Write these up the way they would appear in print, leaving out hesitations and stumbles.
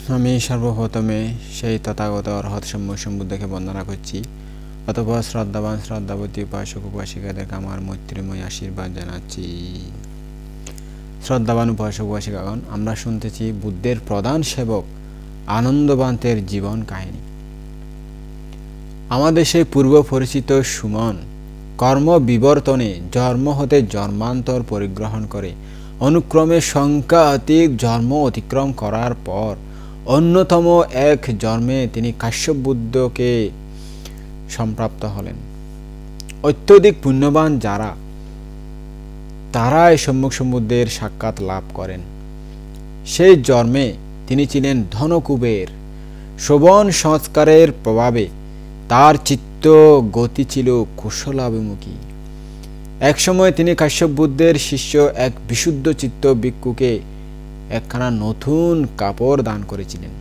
আমি সর্বপ্রথমে সেই তথাগত অরহৎ সম্যক সম্বুদ্ধকে বন্দনা করছি। অতঃপর শ্রদ্ধাবান শ্রদ্ধাবতী উপাসক উপাসিকাদেরকে আমার মৈত্রীময় আশীর্বাদ জানাচ্ছি। শ্রদ্ধাবান উপাসক উপাসিকাগণ, আমরা শুনতেছি বুদ্ধের প্রধান সেবক আনন্দবান্তের জীবন কাহিনী। আমাদের সেই পূর্ব পরিচিত সুমন কর্ম বিবর্তনে জন্ম হতে জন্মান্তর পরিগ্রহণ করে অনুক্রমে সংখ্যাতীত জন্ম অতিক্রম করার পর অন্যতম এক জন্মে তিনি কাশ্যপ বুদ্ধকে সম্প্রাপ্ত হলেন। অত্যধিক পুণ্যবান যারা, তারা এই সম্যক সম্বুদ্ধের সাক্ষাৎ লাভ করেন। সেই জন্মে তিনি ছিলেন ধনকুবের। শ্রবণ সংস্কারের প্রভাবে তার চিত্ত গতি ছিল কুশলাভিমুখী। একসময় তিনি কাশ্যপ বুদ্ধের শিষ্য এক বিশুদ্ধ চিত্ত ভিক্ষুকে একখানা নতুন কাপড় দান করেছিলেন।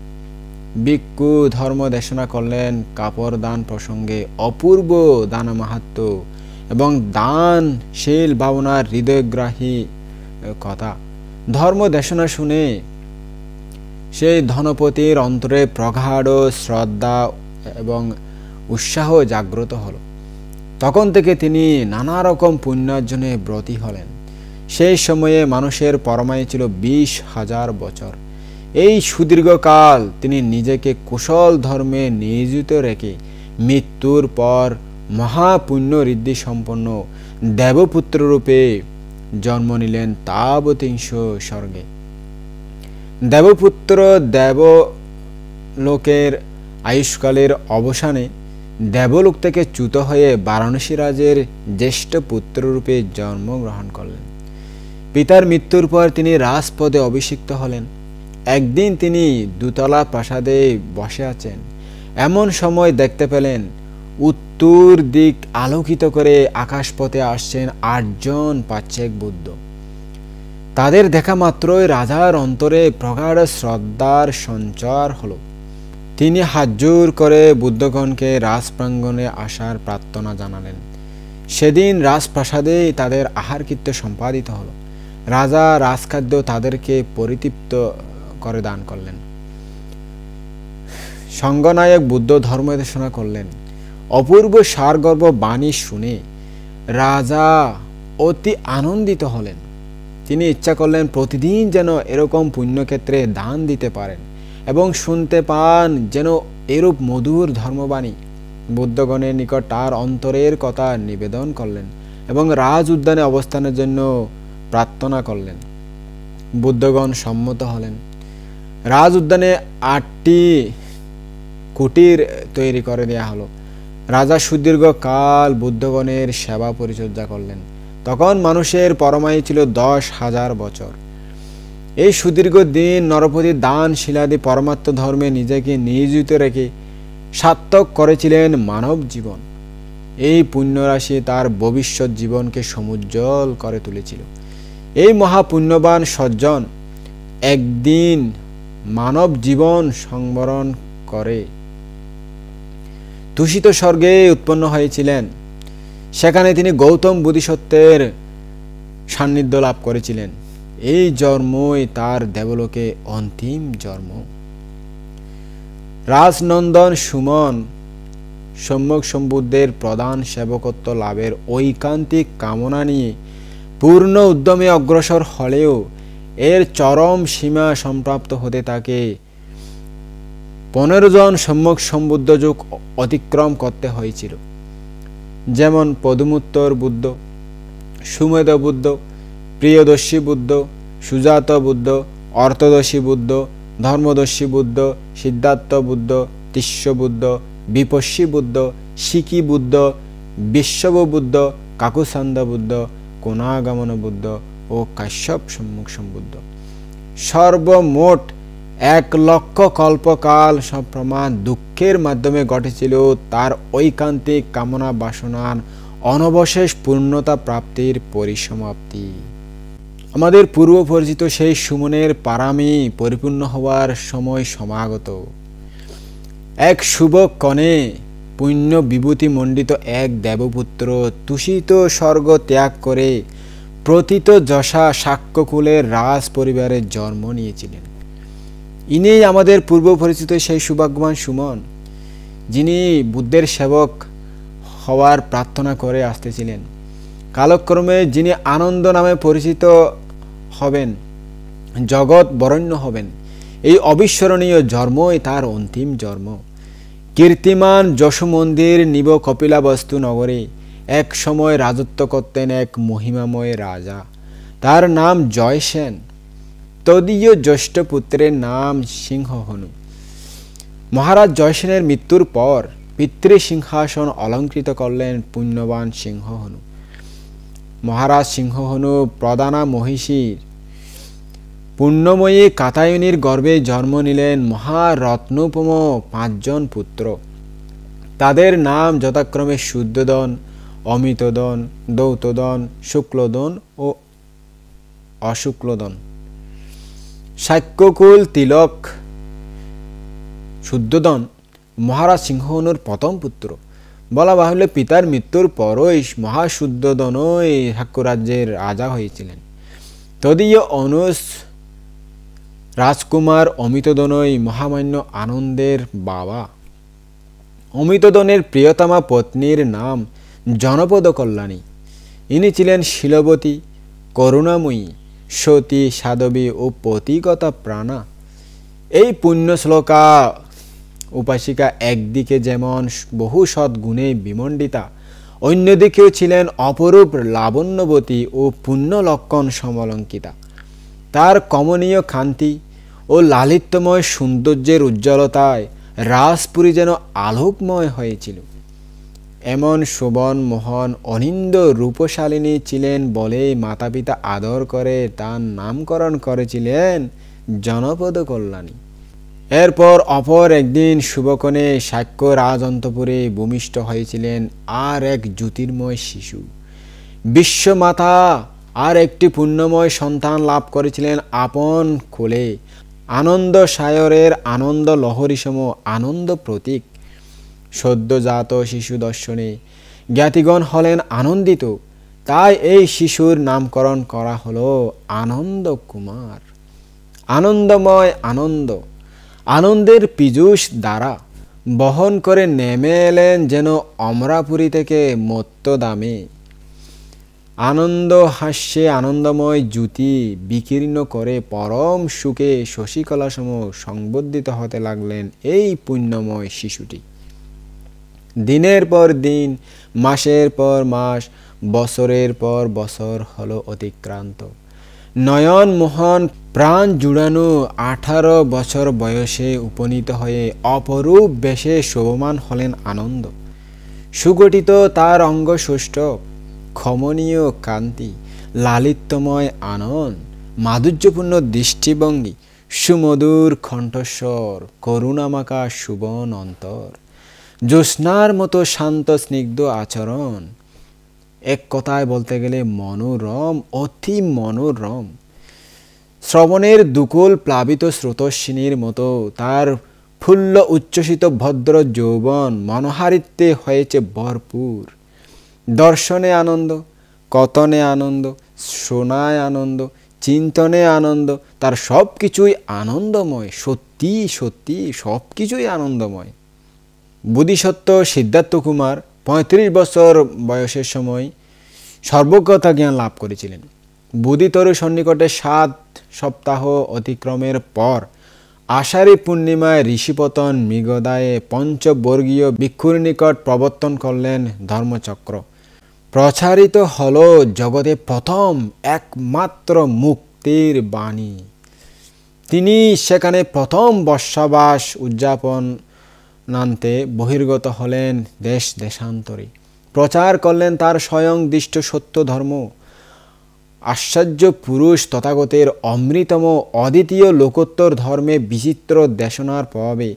ভিক্ষু ধর্ম দেশনা করলেন কাপড় দান প্রসঙ্গে অপূর্ব দান মাহাত্ম্য এবং দানশীল ভাবনার হৃদয়গ্রাহী কথা। ধর্ম দেশনা শুনে সেই ধনপতির অন্তরে প্রগাঢ় শ্রদ্ধা এবং উৎসাহ জাগ্রত হল। তখন থেকে তিনি নানা রকম পুণ্যার্জনে ব্রতী হলেন। সেই সময়ে মানুষের পরমায়ু ছিল 20,000 বছর। এই সুদীর্ঘকাল তিনি নিজেকে কুশল ধর্মে নিয়োজিত রেখে মৃত্যুর পর মহাপুণ্য ঋদ্ধি সম্পন্ন দেবপুত্র রূপে জন্ম নিলেন তাবতিংশ স্বর্গে। দেবপুত্র দেবলোকের আয়ুষ্কালের অবসানে দেবলোক থেকে চ্যুত হয়ে বারাণসী রাজের জ্যেষ্ঠ পুত্ররূপে জন্মগ্রহণ করলেন। পিতার মৃত্যুর পর তিনি রাজপদে অভিষিক্ত হলেন। একদিন তিনি দুতলা প্রাসাদে বসে আছেন। এমন সময় দেখতে পেলেন উত্তর দিক আলোকিত করে আকাশপথে আসছেন 8 জন পাচ্ছেক বুদ্ধ। তাদের দেখা মাত্রই রাজার অন্তরে প্রগাঢ় শ্রদ্ধার সঞ্চার হল। তিনি হাতজোড় করে বুদ্ধগণকে রাজপ্রাঙ্গণে আসার প্রার্থনা জানালেন। সেদিন রাজপ্রাসাদে তাদের আহারকৃত্য সম্পাদিত হল। রাজা রাজখাদ্য তাদেরকে পরিতৃপ্ত করে দান করলেন। সঙ্গনায়ক বুদ্ধ ধর্মদেশনা করলেন। অপূর্ব সারগর্ভ বাণী শুনে রাজা অতি আনন্দিত হলেন। তিনি ইচ্ছা করলেন প্রতিদিন যেন এরকম পুণ্যক্ষেত্রে দান দিতে পারেন এবং শুনতে পান যেন এরূপ মধুর ধর্মবাণী। বুদ্ধগণের নিকট তার অন্তরের কথা নিবেদন করলেন এবং রাজ উদ্যানে অবস্থানের জন্য প্রার্থনা করলেন। বুদ্ধগণ সম্মত হলেন। রাজ উদ্যানে 8টি কুটির তৈরি করে দেওয়া হলো। রাজা সুদীর্ঘ কাল বুদ্ধগণের সেবা পরিচর্যা করলেন। তখন মানুষের পরমায়ু ছিল 10,000 বছর। এই সুদীর্ঘ দিন নরপতি দান শিলাদি পরমাত্ম ধর্মে নিজেকে নিয়োজিত রেখে সার্থক করেছিলেন মানব জীবন। এই পুণ্যরাশি তার ভবিষ্যৎ জীবনকে সমুজ্জ্বল করে তুলেছিল। এই মহাপুণ্যবান সজ্জন একদিন মানব জীবন সংবরণ করে তুষিত স্বর্গে উৎপন্ন হয়েছিলেন। সেখানে তিনি গৌতম বোধিসত্ত্বের সান্নিধ্য লাভ করেছিলেন। এই জন্মই তার দেবলোকে অন্তিম জন্ম। রাজনন্দন সুমন সম্যক সম্বুদ্ধের প্রধান সেবকত্ব লাভের ঐকান্তিক কামনা নিয়ে পূর্ণ উদ্যমে অগ্রসর হলেও এর চরম সীমা সম্প্রাপ্ত হতে তাকে 15 জন সম্যক সম্বুদ্ধ যুগ অতিক্রম করতে হয়েছিল। যেমন পদুমুত্তর বুদ্ধ, সুমেধ বুদ্ধ, প্রিয়দর্শী বুদ্ধ, সুজাত বুদ্ধ, অর্থদর্শী বুদ্ধ, ধর্মদর্শী বুদ্ধ, সিদ্ধার্থ বুদ্ধ, তিস্য বুদ্ধ, বিপস্যী বুদ্ধ, শিকি বুদ্ধ, বিশ্বব বুদ্ধ, কাকুসান্দ বুদ্ধ, কোনাগমন বুদ্ধ ও কাশ্যপ সম্যক সম্বুদ্ধ। সর্বমোট 1 লক্ষ কল্পকাল সপ্রমাণ দুঃখের মাধ্যমে ঘটেছিল তার ঐকান্তিক কামনা বাসনার অনবশেষ পূর্ণতা প্রাপ্তির পরিসমাপ্তি। আমাদের পূর্ব পরিচিত সেই সুমনের পারামি পরিপূর্ণ হওয়ার সময় সমাগত। এক শুভ কণে পুণ্য বিভূতি মণ্ডিত এক দেবপুত্র তুষিত স্বর্গ ত্যাগ করে প্রথিত যশা শাক্যকুলের রাজ পরিবারে জন্ম নিয়েছিলেন। ইনি আমাদের পূর্ব পরিচিত সেই সৌভাগ্যবান সুমন, যিনি বুদ্ধের সেবক হওয়ার প্রার্থনা করে আসতেছিলেন। কালক্রমে যিনি আনন্দ নামে পরিচিত হবেন, জগৎ বরেণ্য হবেন। এই অবিস্মরণীয় জন্মই তার অন্তিম জন্ম। কীর্তিমান যশু মন্দির নিব কপিলাবস্তু নগরে এক সময় রাজত্ব করতেন এক মহিমাময় রাজা। তার নাম জয়সেন। তদীয় জ্যেষ্ঠ পুত্রের নাম সিংহহনু। মহারাজ জয়সেনের মৃত্যুর পর পিতৃসিংহাসন অলঙ্কৃত করলেন পুণ্যবান সিংহহনু। মহারাজ সিংহহনু প্রদানা মহিষীর পুণ্যময়ী কাতায়নীর গর্ভে জন্ম নিলেন মহারত্নোপম 5 জন পুত্র। তাদের নাম যথাক্রমে শুদ্ধোদন, অমিতোদন, দৌতোদন, শুক্লোদন ও অশুক্লোদন। শাক্যকুল তিলক শুদ্ধোদন মহারাজ সিংহহনুর প্রথম পুত্র। বলা বাহুল্য পিতার মৃত্যুর পরই মহাশুদ্ধোদনই শাক্য রাজ্যের রাজা হয়েছিলেন। তদীয় অনুজ রাজকুমার অমিতোদনই মহামান্য আনন্দের বাবা। অমিতোদনের প্রিয়তমা পত্নীর নাম জনপদ কল্যাণী। ইনি ছিলেন শীলবতী, করুণাময়ী, সতী, সাধবী ও পতিগতা প্রাণা। এই পুণ্যশ্লোকা উপাসিকা একদিকে যেমন বহু সদ্গুণে বিমণ্ডিতা, অন্যদিকেও ছিলেন অপরূপ লাবণ্যবতী ও পুণ্যলক্ষণ সমলঙ্কিতা। তার কমনীয় কান্তি ও লালিত্যময় সৌন্দর্যের উজ্জ্বলতায় রাজপুরী যেন আলোকময় হয়েছিল। এমন শোভন মোহন অনিন্দ রূপশালিনী ছিলেন বলেই মাতা পিতা আদর করে তার নামকরণ করেছিলেন জনপদ কল্যাণী। এরপর অপর একদিন শুভকণে শাক্য রাজন্তপুরে ভূমিষ্ঠ হয়েছিলেন আর এক জ্যোতির্ময় শিশু। বিশ্বমাতা আর একটি পুণ্যময় সন্তান লাভ করেছিলেন আপন কোলে। আনন্দ সায়রের আনন্দ লহরীসম আনন্দ প্রতীক। সদ্যজাত শিশু দর্শনে জ্ঞাতিগণ হলেন আনন্দিত। তাই এই শিশুর নামকরণ করা হলো আনন্দ কুমার। আনন্দময় আনন্দ আনন্দের পীযূষ দ্বারা বহন করে নেমে এলেন যেন অমরাপুরী থেকে মত্তদামে। আনন্দ হাস্যে আনন্দময় জ্যোতি বিকীর্ণ করে পরম সুখে শশীকলাসম সংবর্ধিত হতে লাগলেন এই পুণ্যময় শিশুটি। দিনের পর দিন, মাসের পর মাস, বছরের পর বছর হলো অতিক্রান্ত। নয়ন মোহন প্রাণ জুড়ানো 18 বছর বয়সে উপনীত হয়ে অপরূপ বেশে শোভমান হলেন আনন্দ। সুগঠিত তার অঙ্গ সুষ্ঠব, ক্ষমনীয় কান্তি, লালিত্যময় আনন্দ, মাধুর্যপূর্ণ দৃষ্টিভঙ্গি, সুমধুর কণ্ঠস্বর, করুণামাখা সুবন অন্তর, জ্যোৎস্নার মতো শান্ত স্নিগ্ধ আচরণ। এক কথায় বলতে গেলে মনোরম, অতি মনোরম। শ্রবণের দুকুল প্লাবিত স্রোতস্বিনীর মতো তার ফুল্ল উচ্ছ্বসিত ভদ্র যৌবন মনোহারিত্বে হয়েছে ভরপুর। দর্শনে আনন্দ, কতনে আনন্দ, শোনায় আনন্দ, চিন্তনে আনন্দ, তার সব কিছুই আনন্দময়। সত্যি সত্যি সব কিছুই আনন্দময়। বোধিসত্ত্ব সিদ্ধার্থ কুমার 35 বছর বয়সের সময় সর্বজ্ঞতা জ্ঞান লাভ করেছিলেন। বোধিতরু সন্নিকটে 7 সপ্তাহ অতিক্রমের পর আষাঢ়ী পূর্ণিমায় ঋষিপতন মৃগদায়ে পঞ্চবর্গীয় ভিক্ষুর নিকট প্রবর্তন করলেন ধর্মচক্র। প্রচারিত হল জগতে প্রথম একমাত্র মুক্তির বাণী। তিনি সেখানে প্রথম বর্ষাবাস উদযাপনান্তে বহির্গত হলেন দেশ দেশান্তরে। প্রচার করলেন তার স্বয়ং দৃষ্ট সত্য ধর্ম। আশ্চর্য পুরুষ তথাগতের অমৃতম অদ্বিতীয় লোকোত্তর ধর্মে বিচিত্র দেশনার প্রভাবে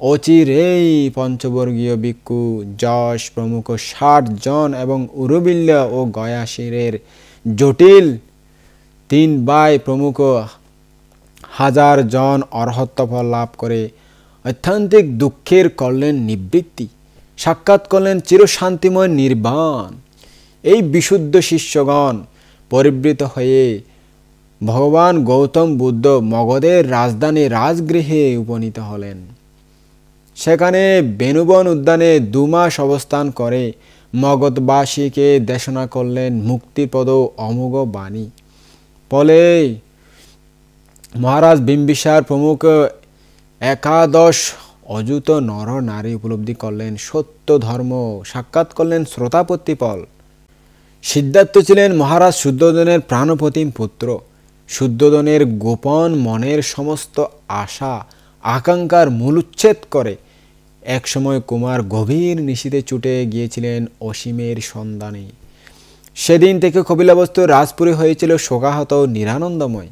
অচিরেই পঞ্চবর্গীয় ভিক্ষু, যশ প্রমুখ 60 জন এবং উরুবিল্য ও গয়াশিরের জটিল 3 ভাই প্রমুখ 1000 জন অরহত্তফল লাভ করে ঐত্থান্তিক দুঃখের করলেন নিবৃত্তি, সাক্ষাৎ করলেন চিরশান্তিময় নির্বাণ। এই বিশুদ্ধ শিষ্যগণ পরিবৃত হয়ে ভগবান গৌতম বুদ্ধ মগধের রাজধানী রাজগৃহে উপনীত হলেন। সেখানে বেনুবন উদ্যানে 2 মাস অবস্থান করে মগধবাসীকে দেশনা করলেন মুক্তিপদ অমোঘ বাণী। ফলে মহারাজ বিম্বিসার প্রমুখ 11 অযুত নর নারী উপলব্ধি করলেন সত্য ধর্ম, সাক্ষাৎ করলেন শ্রোতাপত্তিপল। সিদ্ধার্থ ছিলেন মহারাজ শুদ্ধোধনের প্রাণপ্রতিম পুত্র। শুদ্ধোধনের গোপন মনের সমস্ত আশা আকাঙ্ক্ষার মূলোচ্ছেদ করে একসময় কুমার গভীর নিশীথে ছুটে গিয়েছিলেন অসীমের সন্ধানে। সেদিন থেকে কপিলাবস্তুর রাজপুরী হয়েছিল শোকাহত নিরানন্দময়।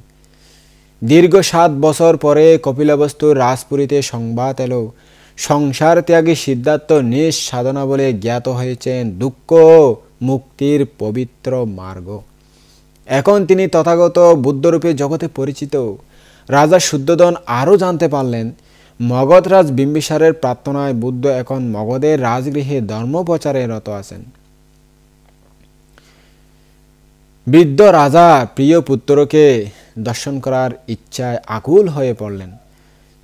দীর্ঘ 7 বছর পরে কপিলাবস্তুর রাজপুরীতে সংবাদ এলো সংসার ত্যাগী সিদ্ধার্থ নিজ সাধনা বলে জ্ঞাত হয়েছেন দুঃখ মুক্তির পবিত্র মার্গ। এখন তিনি তথাগত বুদ্ধরূপে জগতে পরিচিত। রাজা শুদ্ধোধন আরও জানতে পারলেন মগধরাজ বিম্বিসারের প্রার্থনায় বুদ্ধ এখন মগধের রাজগৃহে ধর্মপ্রচারে রত আছেন। বৃদ্ধ রাজা প্রিয় পুত্রকে দর্শন করার ইচ্ছায় আকুল হয়ে পড়লেন।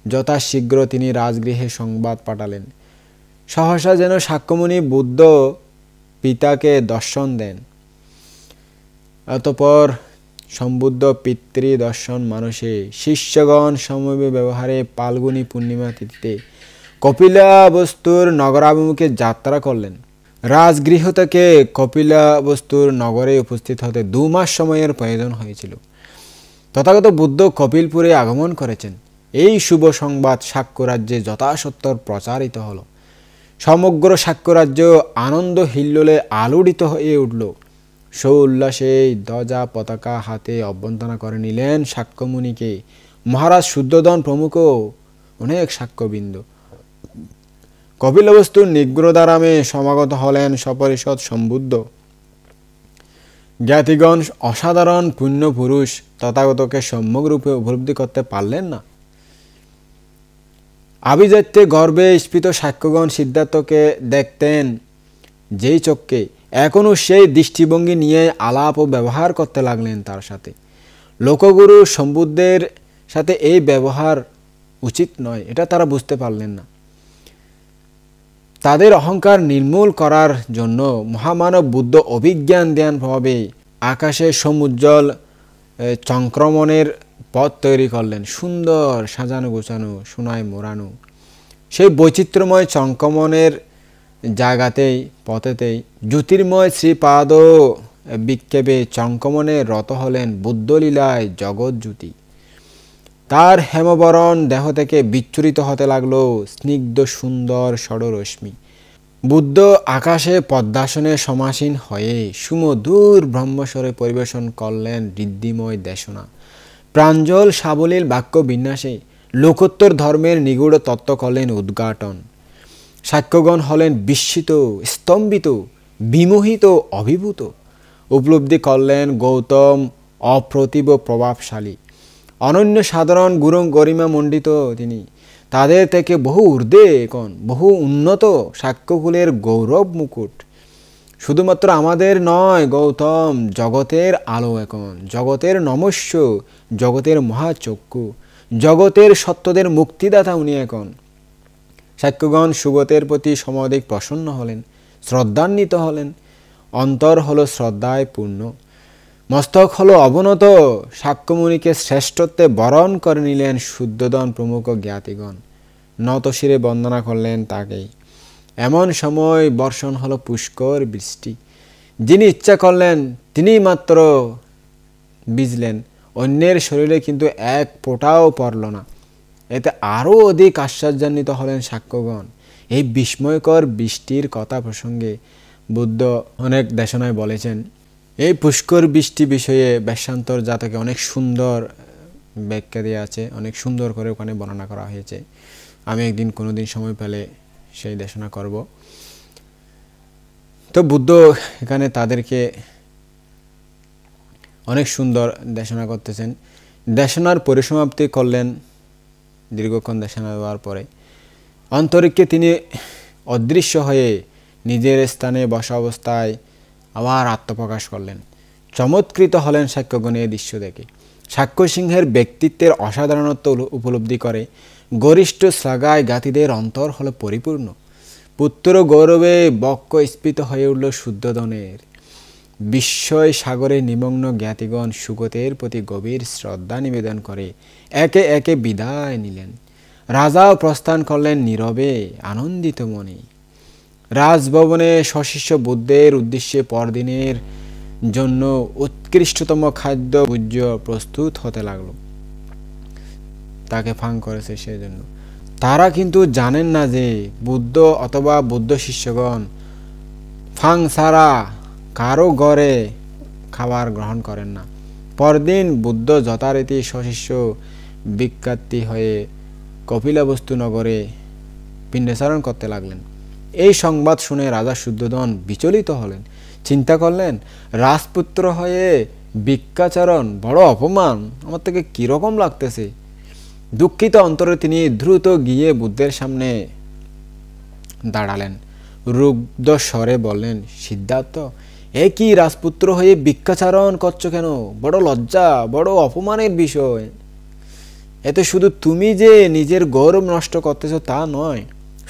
যথাশীঘ্র তিনি রাজগৃহে সংবাদ পাঠালেন। সহসা যেন সাক্ষ্যমুনি বুদ্ধ পিতাকে দর্শন দেন। অতঃপর সম্বুদ্ধ পিতৃ দর্শন মানসে শিষ্যগণ সমবে ব্যবহারে পালগুনি পূর্ণিমা তিথিতে কপিলাবস্তুর নগরাভিমুখে যাত্রা করলেন। রাজগৃহ থেকে কপিলাবস্তুর নগরে উপস্থিত হতে 2 মাস সময়ের প্রয়োজন হয়েছিল। তথাগত বুদ্ধ কপিলপুরে আগমন করেছেন। এই শুভ সংবাদ শাক্যরাজ্যে যথাসত্বর প্রচারিত হল। সমগ্র শাক্যরাজ্য আনন্দ হিল্লোলে আলোড়িত হয়ে উঠল। সৌল্লাসে ধ্বজা পতাকা হাতে অভ্যর্থনা করে নিলেন শাক্যমুনিকে মহারাজ শুদ্ধোধন প্রমুখ অনেক শাক্যবৃন্দ। কপিলাবস্তুর নিগ্রোধারামে সমাগত হলেন সপরিষদ সম্বুদ্ধ জ্ঞাতিগণ। অসাধারণ পুণ্য পুরুষ তথাগতকে সম্যকরূপে উপলব্ধি করতে পারলেন না। আভিজাত্যে গর্বে স্ফীত সাক্ষ্যগণ সিদ্ধার্থকে দেখতেন যেই চক্ষে এখনও সেই দৃষ্টিভঙ্গি নিয়ে আলাপ ও ব্যবহার করতে লাগলেন তার সাথে। লোকগুরু সম্বুদ্ধের সাথে এই ব্যবহার উচিত নয়, এটা তারা বুঝতে পারলেন না। তাদের অহংকার নির্মূল করার জন্য মহামানব বুদ্ধ অভিজ্ঞান ধ্যান প্রভাবে আকাশে সমুজ্জ্বল চংক্রমণের পথ তৈরি করলেন। সুন্দর সাজানো গোছানো সোনায় মোড়ানো সেই বৈচিত্র্যময় চংক্রমণের জায়গাতেই পথেতেই জ্যোতির্ময় শ্রীপাদ বিক্ষেপে চংক্রমণে রত হলেন বুদ্ধলীলায় জগৎজ্যোতি। তার হেমবরণ দেহ থেকে বিচ্ছুরিত হতে লাগলো স্নিগ্ধ সুন্দর ষড়রশ্মি। বুদ্ধ আকাশে পদ্মাসনে সমাসীন হয়ে সুমধুর ব্রহ্মস্বরে পরিবেশন করলেন ঋদ্ধিময় দেশনা। প্রাঞ্জল সাবলীল বাক্য বিন্যাসে লোকোত্তর ধর্মের নিগূঢ় তত্ত্ব করলেন উদ্ঘাটন। সাক্ষ্যগণ হলেন বিস্মিত, স্তম্ভিত, বিমোহিত, অভিভূত। উপলব্ধি করলেন গৌতম অপ্রতিভ প্রভাবশালী, অনন্য সাধারণ গুরু গরিমা মণ্ডিত তিনি। তাদের থেকে বহু ঊর্ধ্বে এখন বহু উন্নত সাক্ষ্যকুলের গৌরব মুকুট। শুধুমাত্র আমাদের নয়, গৌতম জগতের আলো এখন, জগতের নমস্য, জগতের মহাচক্ষু, জগতের সত্যদের মুক্তিদাতা উনি এখন। সাক্ষ্যগণ সুগতের প্রতি সমধিক প্রসন্ন হলেন, শ্রদ্ধান্বিত হলেন। অন্তর হলো শ্রদ্ধায় পূর্ণ, মস্তক হলো অবনত। সাক্ষ্যমুনিকে শ্রেষ্ঠত্বে বরণ করে নিলেন শুদ্ধোধন প্রমুখ জ্ঞাতিগণ। নতশিরে বন্দনা করলেন তাকেই। এমন সময় বর্ষণ হলো পুষ্কর বৃষ্টি। যিনি ইচ্ছা করলেন তিনি মাত্র ভিজলেন, অন্যের শরীরে কিন্তু এক ফোঁটাও পড়ল না। এতে আরও অধিক আশ্চর্যান্বিত হলেন সাক্ষ্যগণ। এই বিস্ময়কর বৃষ্টির কথা প্রসঙ্গে বুদ্ধ অনেক দেশনায় বলেছেন। এই পুষ্কর বৃষ্টি বিষয়ে বেশান্তর জাতকে অনেক সুন্দর ব্যাখ্যা দেওয়া আছে, অনেক সুন্দর করে ওখানে বর্ণনা করা হয়েছে। আমি একদিন কোনোদিন সময় পেলে সেই দেশনা করব। তো বুদ্ধ এখানে তাদেরকে অনেক সুন্দর দেশনা করতেছেন। দেশনার পরিসমাপ্তি করলেন। দীর্ঘক্ষণ দেশনা দেওয়ার পরে অন্তরিক্ষে তিনি অদৃশ্য হয়ে নিজের স্থানে বসা অবস্থায় আবার আত্মপ্রকাশ করলেন। চমৎকৃত হলেন সাক্ষ্যগণ এই দৃশ্য দেখে। সাক্ষ্য সিংহের ব্যক্তিত্বের অসাধারণত্ব উপলব্ধি করে গরিষ্ঠ শ্লাঘায় জ্ঞাতিদের অন্তর হলো পরিপূর্ণ। পুত্র গৌরবে বক্ষ স্ফীত হয়ে উঠল শুদ্ধোধনের। বিস্ময় সাগরে নিমগ্ন জ্ঞাতিগণ সুগতের প্রতি গভীর শ্রদ্ধা নিবেদন করে একে একে বিদায় নিলেন। রাজাও প্রস্থান করলেন নীরবে আনন্দিত মনে। রাজভবনে সশিষ্য বুদ্ধের উদ্দেশ্যে পরদিনের জন্য উৎকৃষ্টতম খাদ্য ভোজ্য প্রস্তুত হতে লাগলো। তাকে ফাং করেছে সেজন্য। তারা কিন্তু জানেন না যে বুদ্ধ অথবা বুদ্ধ শিষ্যগণ ফাং ছাড়া কারো ঘরে খাবার গ্রহণ করেন না। পরদিন বুদ্ধ যথারীতি সশিষ্য বিখ্যাতি হয়ে কপিলাবস্তু নগরে পিণ্ডাচারণ করতে লাগলেন। এই সংবাদ শুনে রাজা শুদ্ধোধন বিচলিত হলেন। চিন্তা করলেন, রাজপুত্র হয়ে ভিক্ষাচরণ বড় অপমান, আমার থেকে কিরকম লাগতেছে। দুঃখিত অন্তরে তিনি দ্রুত গিয়ে বুদ্ধের সামনে দাঁড়ালেন। রুগ্ধ স্বরে বললেন, সিদ্ধার্থ, এ কি রাজপুত্র হয়ে ভিক্ষাচরণ করছো কেন? বড় লজ্জা, বড় অপমানের বিষয়। এতে শুধু তুমি যে নিজের গৌরব নষ্ট করতেছ তা নয়,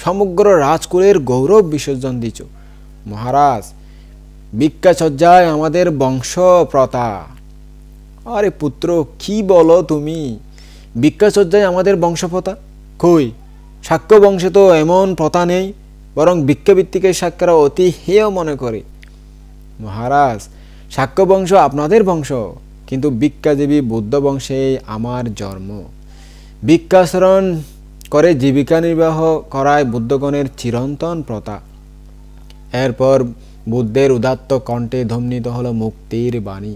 সমগ্র রাজকুলের গৌরব বিসর্জন দিছ। মহারাজ, ভিক্ষাচর্যায় আমাদের বংশ প্রথা। আরে পুত্র, কি বলো তুমি? ভিক্ষাচর্যায় আমাদের বংশপ্রথা? কই, শাক্য বংশে তো এমন প্রথা নেই, বরং ভিক্ষাবৃত্তিকে শাক্যরা অতি হেয় মনে করে। মহারাজ, শাক্য বংশ আপনাদের বংশ, কিন্তু ভিক্ষাজীবী বুদ্ধ বংশে আমার জন্ম। ভিক্ষাচরণ করে জীবিকা নির্বাহ করায় বুদ্ধগণের চিরন্তন প্রথা। এরপর বুদ্ধের উদাত্ত কণ্ঠে ধ্বনিত হলো মুক্তির বাণী।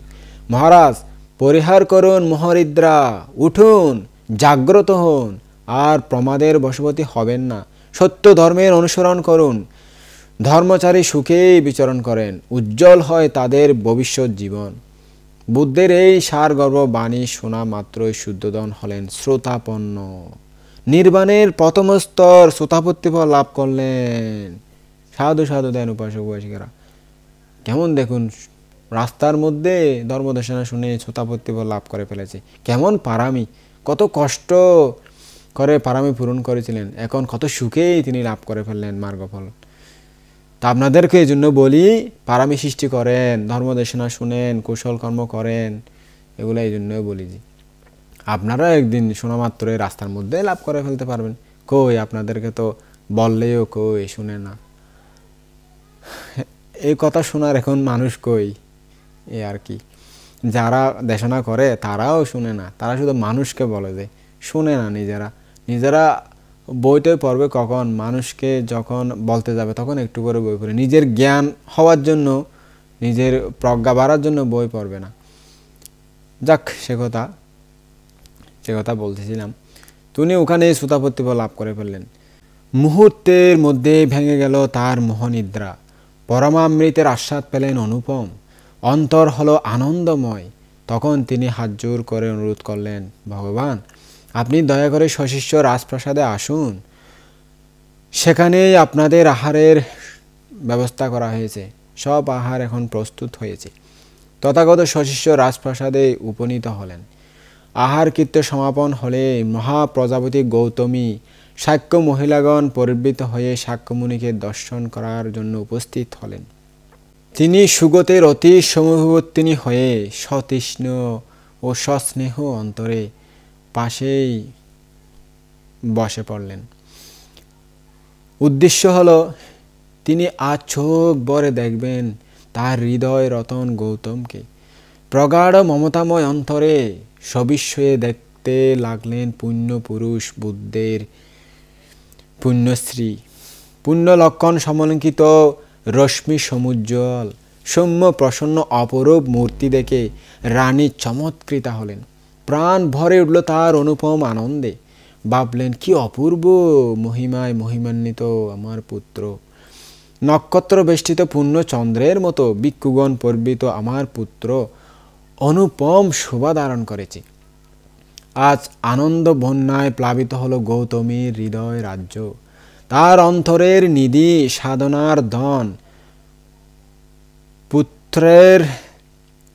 মহারাজ, পরিহার করুন মোহরিদ্রা, উঠুন, জাগ্রত হন, আর প্রমাদের বশবর্তী হবেন না। সত্য ধর্মের অনুসরণ করুন। ধর্মচারী সুখেই বিচরণ করেন, উজ্জ্বল হয় তাদের ভবিষ্যৎ জীবন। বুদ্ধের এই সারগর্ভ বাণী শোনা মাত্রই শুদ্ধোধন হলেন শ্রোতাপন্ন। নির্বাণের প্রথম স্তর শ্রোতাপত্তি লাভ করলেন। সাধু সাধু দেন উপাসক উপাসিকারা। কেমন দেখুন, রাস্তার মধ্যে ধর্মদেশনা শুনে শ্রোতাপত্তি লাভ করে ফেলেছে। কেমন পারামি, কত কষ্ট করে পারামি পূরণ করেছিলেন, এখন কত সুখেই তিনি লাভ করে ফেললেন মার্গফল। তা আপনাদেরকে এই জন্য বলি, পারামি সৃষ্টি করেন, ধর্মদেশনা শুনেন, কুশল কর্ম করেন, এগুলো এই জন্যই বলি যে আপনারা একদিন শোনা মাত্রই রাস্তার মধ্যে লাভ করে ফেলতে পারবেন। কই, আপনাদেরকে তো বললেও কই শুনে না। এই কথা শোনার এখন মানুষ কই, এ আর কি। যারা দেশনা করে তারাও শুনে না, তারা শুধু মানুষকে বলে যে শুনে না। নিজেরা বইটাই পড়বে কখন? মানুষকে যখন বলতে যাবে তখন একটু করে বই পড়ে। নিজের জ্ঞান হওয়ার জন্য, নিজের প্রজ্ঞা বাড়ার জন্য বই পড়বে না। যাক, সে কথা বলতেছিলাম। তিনি ওখানে শ্রোতাপত্তি লাভ করে ফেললেন। মুহূর্তের মধ্যে ভেঙে গেল তার মোহনিদ্রা। পরমামৃতের আস্বাদ পেলেন অনুপম। অন্তর হলো আনন্দময়। তখন তিনি হাত জোর করে অনুরোধ করলেন, ভগবান, আপনি দয়া করে সশিষ্য রাজপ্রাসাদে আসুন। সেখানেই আপনাদের আহারের ব্যবস্থা করা হয়েছে। সব আহার এখন প্রস্তুত হয়েছে। তথাগত সশিষ্য রাজপ্রাসাদে উপনীত হলেন। আহার কৃত্য সমাপন হলে মহাপ্রজাপতি গৌতমী শাক্য মহিলাগণ পরিবৃত হয়ে শাক্যমুনিকে দর্শন করার জন্য উপস্থিত হলেন। তিনি সুগতের অতি সমীপবর্তিনী হয়ে সতৃষ্ণ ও সস্নেহ অন্তরে পাশেই বসে পড়লেন। উদ্দেশ্য হলো, তিনি আজ চোখ ভরে দেখবেন তার হৃদয় রতন গৌতমকে। প্রগাঢ় মমতাময় অন্তরে সবিস্ময়ে দেখতে লাগলেন পুণ্য পুরুষ বুদ্ধের পুণ্যশ্রী। পুণ্য লক্ষণ সমলঙ্কিত রশ্মি সমুজ্জ্বল সৌম্য প্রসন্ন অপরূপ মূর্তি দেখে রানী চমৎকৃতা হলেন। প্রাণ ভরে উঠল তার অনুপম আনন্দে। ভাবলেন, কি অপূর্ব মহিমায় মহিমান্বিত আমার পুত্র। নক্ষত্র বেষ্টিত পূর্ণ চন্দ্রের মতো ভিক্ষুগণ পরিবৃত আমার পুত্র অনুপম শোভা ধারণ করেছে। আজ আনন্দ বন্যায় প্লাবিত হলো গৌতমীর হৃদয় রাজ্য। তার অন্তরের নিধি সাধনার ধন পুত্রের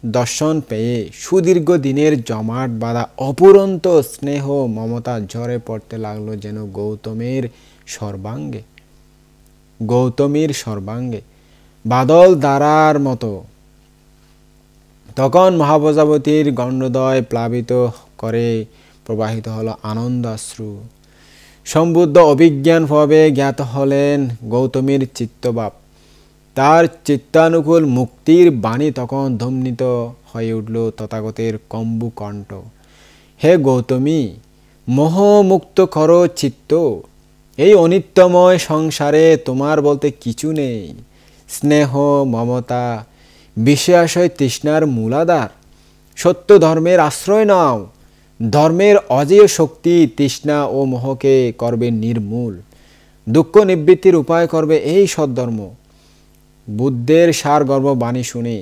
দর্শন পেয়ে সুদীর্ঘ দিনের জমাট বাঁধা অপুরন্ত স্নেহ মমতা ঝরে পড়তে লাগলো যেন গৌতমীর সর্বাঙ্গে বাদল দ্বারার মতো। তখন মহাপ্রজাপতির গণ্ডদয় প্লাবিত করে প্রবাহিত হলো আনন্দাশ্রু। সম্বুদ্ধ অভিজ্ঞানভাবে জ্ঞাত হলেন গৌতমীর চিত্তভাব। তার চিত্তানুকূল মুক্তির বাণী তখন ধ্বনিত হয়ে উঠল তথাগতের কম্বু কণ্ঠ। হে গৌতমী, মোহমুক্ত করো চিত্ত। এই অনিত্যময় সংসারে তোমার বলতে কিছু নেই। স্নেহ মমতা বিষয়াশয় তৃষ্ণার মূলাধার। সত্য ধর্মের আশ্রয় নাও। ধর্মের অজেয় শক্তি তৃষ্ণা ও মোহকে করবে নির্মূল। দুঃখ নিবৃত্তির উপায় করবে এই সদ্ধর্ম। বুদ্ধের সারগর্ভ বাণী শুনে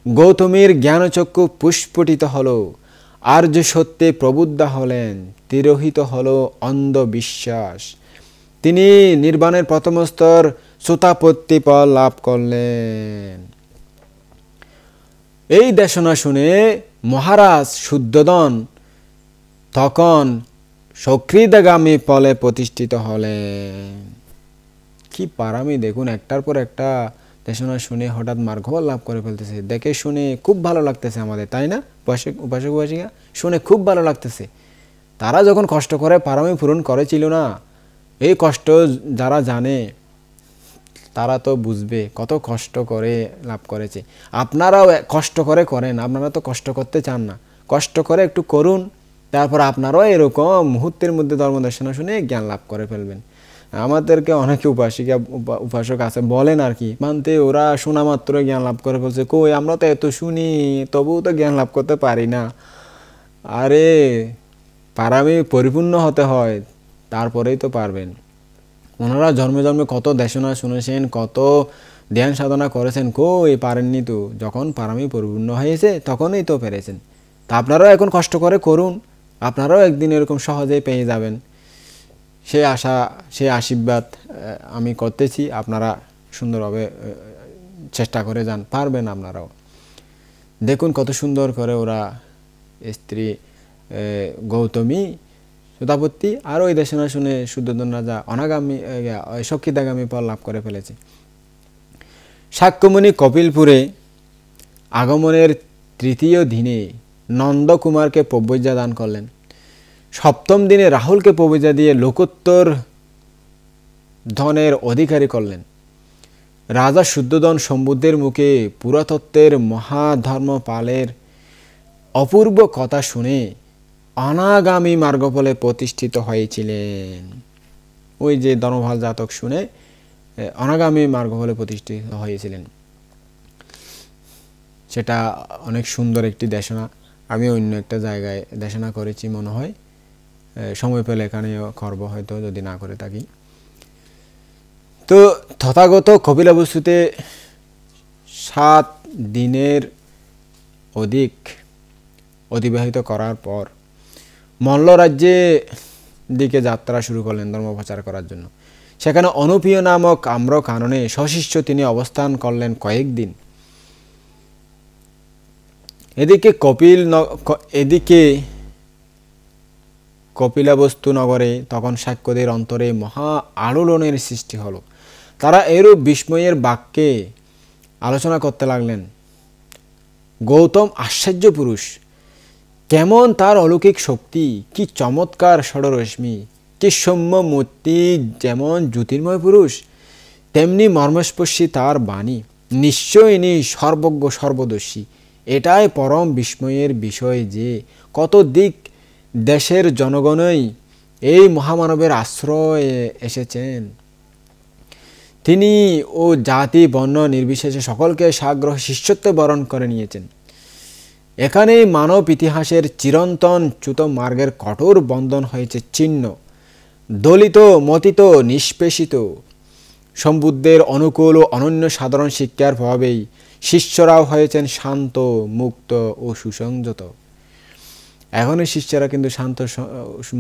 গৌতমীর জ্ঞানচক্ষু পুষ্পটিত হল। আর্য সত্যে প্রবুদ্ধা হলেন। তিরোহিত হল অন্ধবিশ্বাস। তিনি নির্বাণের প্রথম স্তর সুতাপত্তি ফল লাভ করলেন। এই দেশনা শুনে মহারাজ শুদ্ধোদন তখন সক্রিয়গামী ফলে প্রতিষ্ঠিত হলেন। কি পারামি দেখুন, একটার পর একটা দেশনা শুনে হঠাৎ মার্গফল লাভ করে ফেলতেছে। দেখে শুনে খুব ভালো লাগতেছে আমাদের, তাই না? উপাসক উপাসিকা শুনে খুব ভালো লাগতেছে। তারা যখন কষ্ট করে পারামি পূরণ করেছিল না, এই কষ্ট যারা জানে তারা তো বুঝবে কত কষ্ট করে লাভ করেছে। আপনারাও কষ্ট করে করেন, আপনারা তো কষ্ট করতে চান না। কষ্ট করে একটু করুন, তারপর আপনারাও এরকম মুহূর্তের মধ্যে ধর্মদর্শন শুনে জ্ঞান লাভ করে ফেলবেন। আমাদেরকে অনেকে উপাসক আছে বলেন আর কি, মানতে ওরা শোনা মাত্র জ্ঞান লাভ করে ফেলছে। কই, আমরা তো এত শুনি তবুও তো জ্ঞান লাভ করতে পারি না। আরে পারামি পরিপূর্ণ হতে হয়, তারপরেই তো পারবেন। ওনারা জন্মে জন্মে কত দেশনা শুনেছেন, কত ধ্যান সাধনা করেছেন, কই পারেননি তো। যখন পারামি পরিপূর্ণ হয়েছে তখনই তো পেরেছেন। তা আপনারাও এখন কষ্ট করে করুন, আপনারাও একদিন এরকম সহজেই পেয়ে যাবেন। সে আশা, সে আশীর্বাদ আমি করতেছি। আপনারা সুন্দরভাবে চেষ্টা করে যান, পারবেন আপনারাও। দেখুন কত সুন্দর করে ওরা স্ত্রী গৌতমী সুতাপত্তি আর ওই দেশনা শুনে শুদ্ধোধন রাজা অনাগামী সক্ষিতাগামী ফল লাভ করে ফেলেছে। শাক্যমুনি কপিলপুরে আগমনের তৃতীয় দিনে নন্দকুমারকে প্রব্রজ্ঞা দান করলেন। সপ্তম দিনে রাহুলকে প্রব্রজ্ঞা দিয়ে লোকোত্তর ধনের অধিকারী করলেন। রাজা শুদ্ধোধন সম্বুদ্ধের মুখে পুরাতত্ত্বের মহাধর্মপালের অপূর্ব কথা শুনে অনাগামী মার্গফলে প্রতিষ্ঠিত হয়েছিলেন। ওই যে ধর্মপাল জাতক শুনে অনাগামী মার্গফলে প্রতিষ্ঠিত হয়েছিলেন। সেটা অনেক সুন্দর একটি দেশনা। আমি অন্য একটা জায়গায় দেশনা করেছি মনে হয়, সময় পেলে এখানেও করব হয়তো, যদি না করে থাকি। তো তথাগত কপিলাবস্তুতে 7 দিনের অধিক অতিবাহিত করার পর মল্ল রাজ্যে দিকে যাত্রা শুরু করলেন ধর্মপ্রচার করার জন্য। সেখানে অনুপীয় নামক আম্র কাননে সশিষ্য তিনি অবস্থান করলেন কয়েকদিন। এদিকে কপিলাবস্তু নগরে তখন শাক্যদের অন্তরে মহা আলোড়নের সৃষ্টি হলো। তারা এরূপ বিস্ময়ের বাক্যে আলোচনা করতে লাগলেন। গৌতম আশ্চর্য পুরুষ, কেমন তার অলৌকিক শক্তি, কি চমৎকার ষড়রশ্মি, কি সৌম্য মূর্তি। যেমন জ্যোতির্ময় পুরুষ তেমনি মর্মস্পর্শী তার বাণী। নিশ্চয় ইনি সর্বজ্ঞ সর্বদর্শী। এটাই পরম বিস্ময়ের বিষয় যে কত দিক দেশের জনগণই এই মহামানবের আশ্রয়ে এসেছেন। তিনি ও জাতি বর্ণ নির্বিশেষে সকলকে সাগ্রহ শিষ্যত্বে বরণ করে নিয়েছেন। এখানেই মানব ইতিহাসের চিরন্তন চ্যুত মার্গের কঠোর বন্ধন হয়েছে ছিন্ন। দলিত মতিত নিষ্পেষিত সম্বুদ্ধের অনুকূল ও অনন্য সাধারণ শিক্ষার প্রভাবেই শিষ্যরাও হয়েছেন শান্ত, মুক্ত ও সুসংযত। এখনই শিষ্যরা কিন্তু শান্ত,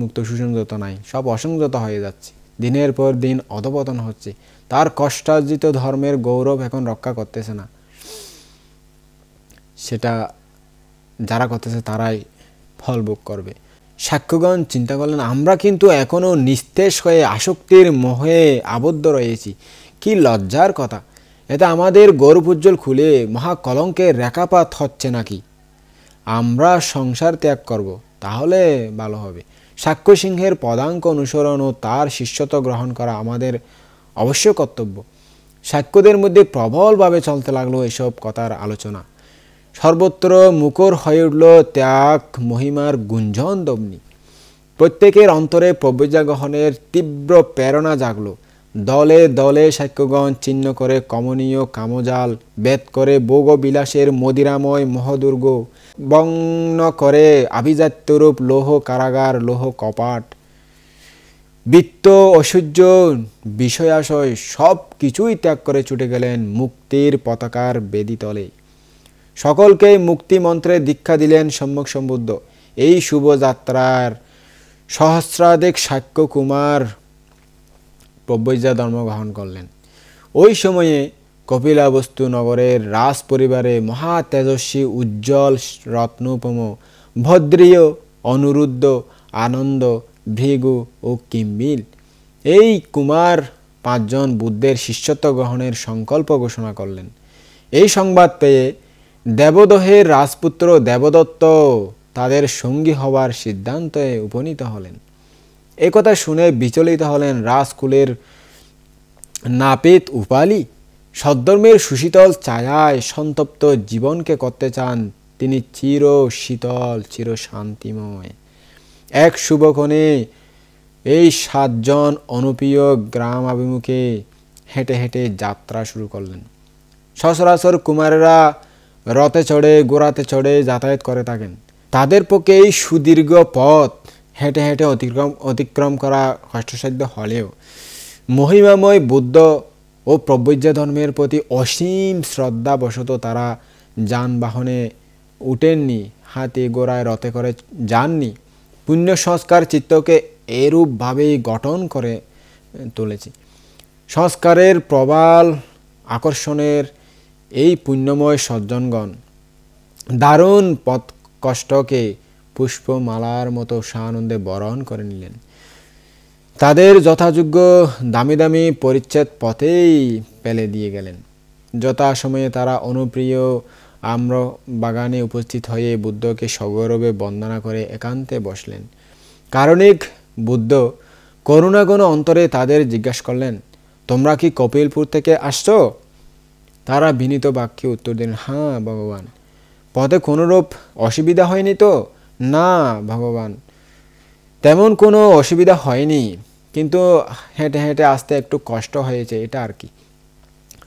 মুক্ত, সুসংযত নাই, সব অসংযত হয়ে যাচ্ছে। দিনের পর দিন অধপতন হচ্ছে। তার কষ্টার্জিত ধর্মের গৌরব এখন রক্ষা করতেছে না। সেটা যারা করতেছে তারাই ফল ভোগ করবে। সাক্ষ্যগণ চিন্তা করলেন, আমরা কিন্তু এখনও নিস্তেজ হয়ে আসক্তির মোহে আবদ্ধ রয়েছি। কি লজ্জার কথা! এতে আমাদের গৌরব উজ্জ্বল খুলে মহাকলঙ্কের রেখাপাত হচ্ছে নাকি? আমরা সংসার ত্যাগ করব, তাহলে ভালো হবে। সাক্ষ্য সিংহের পদাঙ্ক অনুসরণ ও তার শিষ্যত্ব গ্রহণ করা আমাদের অবশ্য কর্তব্য। সাক্ষ্যদের মধ্যে প্রবলভাবে চলতে লাগলো এসব কথার আলোচনা। সর্বত্র মুখর হয়ে উঠল ত্যাগ মহিমার গুঞ্জন দমনি। প্রত্যেকের অন্তরে প্রব্রজা গ্রহণের তীব্র প্রেরণা জাগলো। দলে দলে সাক্ষ্যগণ চিহ্ন করে কমনীয় কামজাল, বেদ করে ভোগ বিলাসের মদিরাময় মহদুর্গ, বর্ণ করে আভিজাত্যরূপ লৌহ কারাগার, লৌহ কপাট, বৃত্ত ঐশ্বর্য বিষয়াশয় সব কিছুই ত্যাগ করে ছুটে গেলেন মুক্তির পতাকার বেদিতলে। সকলকেই মুক্তি মন্ত্রে দীক্ষা দিলেন সম্যক সম্বুদ্ধ। এই শুভযাত্রার সহস্রাধিক সাক্ষ্য কুমার প্রব্রজা ধর্ম গ্রহণ করলেন। ওই সময়ে কপিলাবস্তু নগরের রাজ পরিবারে মহা তেজস্বী উজ্জ্বল রত্নোপম ভদ্রীয় অনুরুদ্ধ আনন্দ ভৃগু ও কিম্বিল এই কুমার 5 জন বুদ্ধের শিষ্যত্ব গ্রহণের সংকল্প ঘোষণা করলেন। এই সংবাদ পেয়ে দেবদহের রাজপুত্র দেবদত্ত তাদের সঙ্গী হওয়ার সিদ্ধান্তে উপনীত হলেন। একথা শুনে বিচলিত হলেন রাজকুলের নাপিত উপালি। সদ্ধর্মের সুশীতল ছায়ায় সন্তপ্ত জীবনকে করতে চান তিনি চির শীতল চির শান্তিময়। এক শুভক্ষণে এই 7 জন অনুপ্রিয় গ্রাম অভিমুখে হেঁটে হেঁটে যাত্রা শুরু করলেন। সচরাচর কুমারেরা রথে চড়ে ঘোড়াতে চড়ে যাতায়াত করে থাকেন। তাদের পক্ষে এই সুদীর্ঘ পথ হেঁটে হেঁটে অতিক্রম করা কষ্টসাধ্য হলেও মহিমাময় বুদ্ধ ও প্রব্রজা ধর্মের প্রতি অসীম শ্রদ্ধাবশত তারা যানবাহনে উঠেননি, হাতি ঘোড়ায় রথে করে যাননি। পুণ্য সংস্কার চিত্তকে এরূপভাবেই গঠন করে তুলেছে। সংস্কারের প্রবল আকর্ষণের এই পুণ্যময় সজ্জনগণ দারুণ পথ কষ্টকে পুষ্পমালার মতো সানন্দে বরণ করে নিলেন। তাদের যথাযোগ্য দামি দামি পরিচ্ছেদ পথেই ফেলে দিয়ে গেলেন। যথাসময়ে তারা অনুপ্রিয় আম্র বাগানে উপস্থিত হয়ে বুদ্ধকে সগৌরবে বন্দনা করে একান্তে বসলেন। কারণিক বুদ্ধ করুণাগণ অন্তরে তাদের জিজ্ঞাসা করলেন, তোমরা কি কপিলপুর থেকে আসছো? তারা বিনীত বাক্যে উত্তর দিলেন, হ্যাঁ ভগবান। পথে কোনোরূপ অসুবিধা হয়নি তো? না ভগবান, তেমন কোনো অসুবিধা হয়নি, কিন্তু হেঁটে হেঁটে আসতে একটু কষ্ট হয়েছে, এটা আর কি।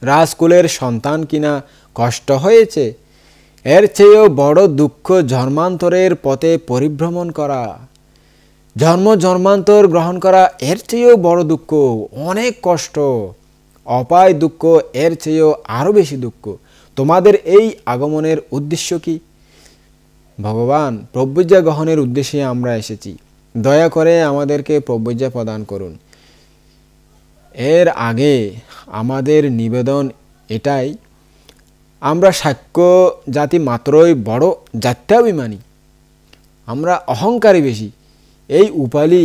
রাজকুলের সন্তান কিনা কষ্ট হয়েছে? এর চেয়েও বড় দুঃখ জন্মান্তরের পথে পরিভ্রমণ করা, জন্মান্তর গ্রহণ করা এর চেয়েও বড় দুঃখ, অনেক কষ্ট, অপায় দুঃখ, এর চেয়েও আরও বেশি দুঃখ। তোমাদের এই আগমনের উদ্দেশ্য কি? ভগবান, প্রব্রজা গ্রহণের উদ্দেশ্যে আমরা এসেছি, দয়া করে আমাদেরকে প্রব্রজা প্রদান করুন। এর আগে আমাদের নিবেদন এটাই, আমরা সাক্ষ্য জাতি মাত্রই বড় জাত্যাভিমানী, আমরা অহংকারী বেশি। এই উপালি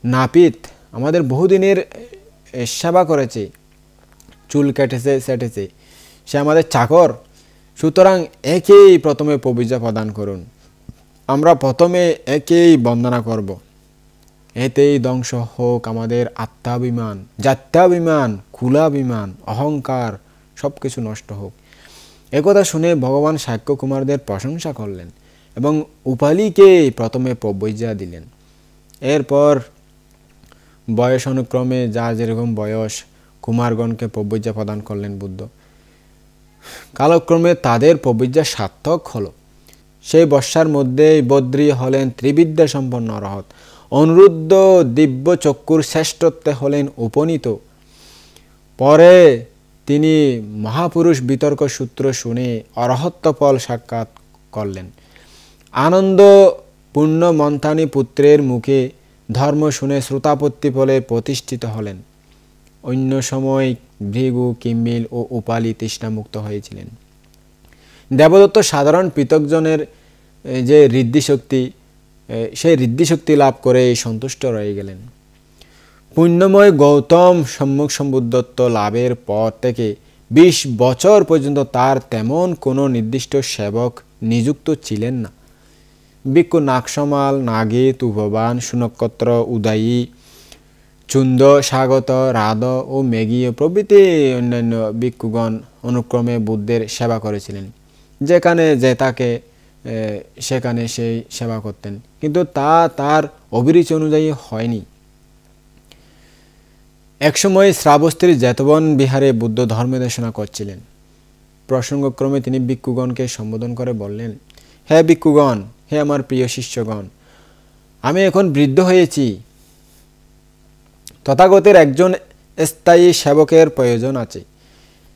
নাপিত আমাদের বহুদিনের সেবা করেছে, চুল কেটেছে সেটেছে, সে আমাদের চাকর। সুতরাং একেই প্রথমে প্রব্রজা প্রদান করুন, আমরা প্রথমে একেই বন্দনা করব। এতেই ধ্বংস হোক আমাদের আত্মাভিমান, জাত্যাভিমান, কুলাভিমান, অহংকার, সব কিছু নষ্ট হোক। একথা শুনে ভগবান সাক্ষ্য কুমারদের প্রশংসা করলেন এবং উপালিকে প্রথমে প্রব্রজা দিলেন। এরপর বয়স অনুক্রমে যার যেরকম বয়স কুমারগণকে প্রব্রজা প্রদান করলেন বুদ্ধ। কালক্রমে তাদের প্রব্রজা সার্থক হল। সেই বর্ষার মধ্যেই বদ্রী হলেন ত্রিবিদ্যা সম্পন্ন অরহৎ। অনুরুদ্ধ দিব্য চক্ষুর শ্রেষ্ঠত্বে হলেন উপনীত। পরে তিনি মহাপুরুষ বিতর্ক সূত্র শুনে অরহত্ব ফল সাক্ষাৎ করলেন। আনন্দ পূর্ণ মন্থানী পুত্রের মুখে ধর্ম শুনে শ্রোতাপত্তি ফলে প্রতিষ্ঠিত হলেন। অন্য সময় ভৃগু, কিম্বিল ও উপালি তৃষ্ণামুক্ত হয়েছিলেন। দেবদত্ত সাধারণ পৃথকজনের যে ঋদ্ধিশক্তি, সেই ঋদ্ধিশক্তি লাভ করে সন্তুষ্ট রয়ে গেলেন। পুণ্যময় গৌতম সম্যক সম্বুদ্ধত্ব লাভের পর থেকে 20 বছর পর্যন্ত তার তেমন কোনো নির্দিষ্ট সেবক নিযুক্ত ছিলেন না। ভিক্ষু নাগসমাল, নাগিত, উপবান, সুনক্ষত্র, উদয়ী, চুন্দ, স্বাগত, রাধ ও মেঘীয় প্রভৃতি অন্যান্য ভিক্ষুগণ অনুক্রমে বুদ্ধের সেবা করেছিলেন। যেখানে যে তাকে সেখানে সেই সেবা করতেন, কিন্তু তা তার অভিরুচি অনুযায়ী হয়নি। একসময় শ্রাবস্তীর জেতবন বিহারে বুদ্ধ ধর্মদেশনা করছিলেন। প্রসঙ্গক্রমে তিনি ভিক্ষুগণকে সম্বোধন করে বললেন, হে ভিক্ষুগণ, হে আমার প্রিয় শিষ্যগণ, আমি এখন বৃদ্ধ হয়েছি। তথাগতের একজন স্থায়ী সেবকের প্রয়োজন আছে।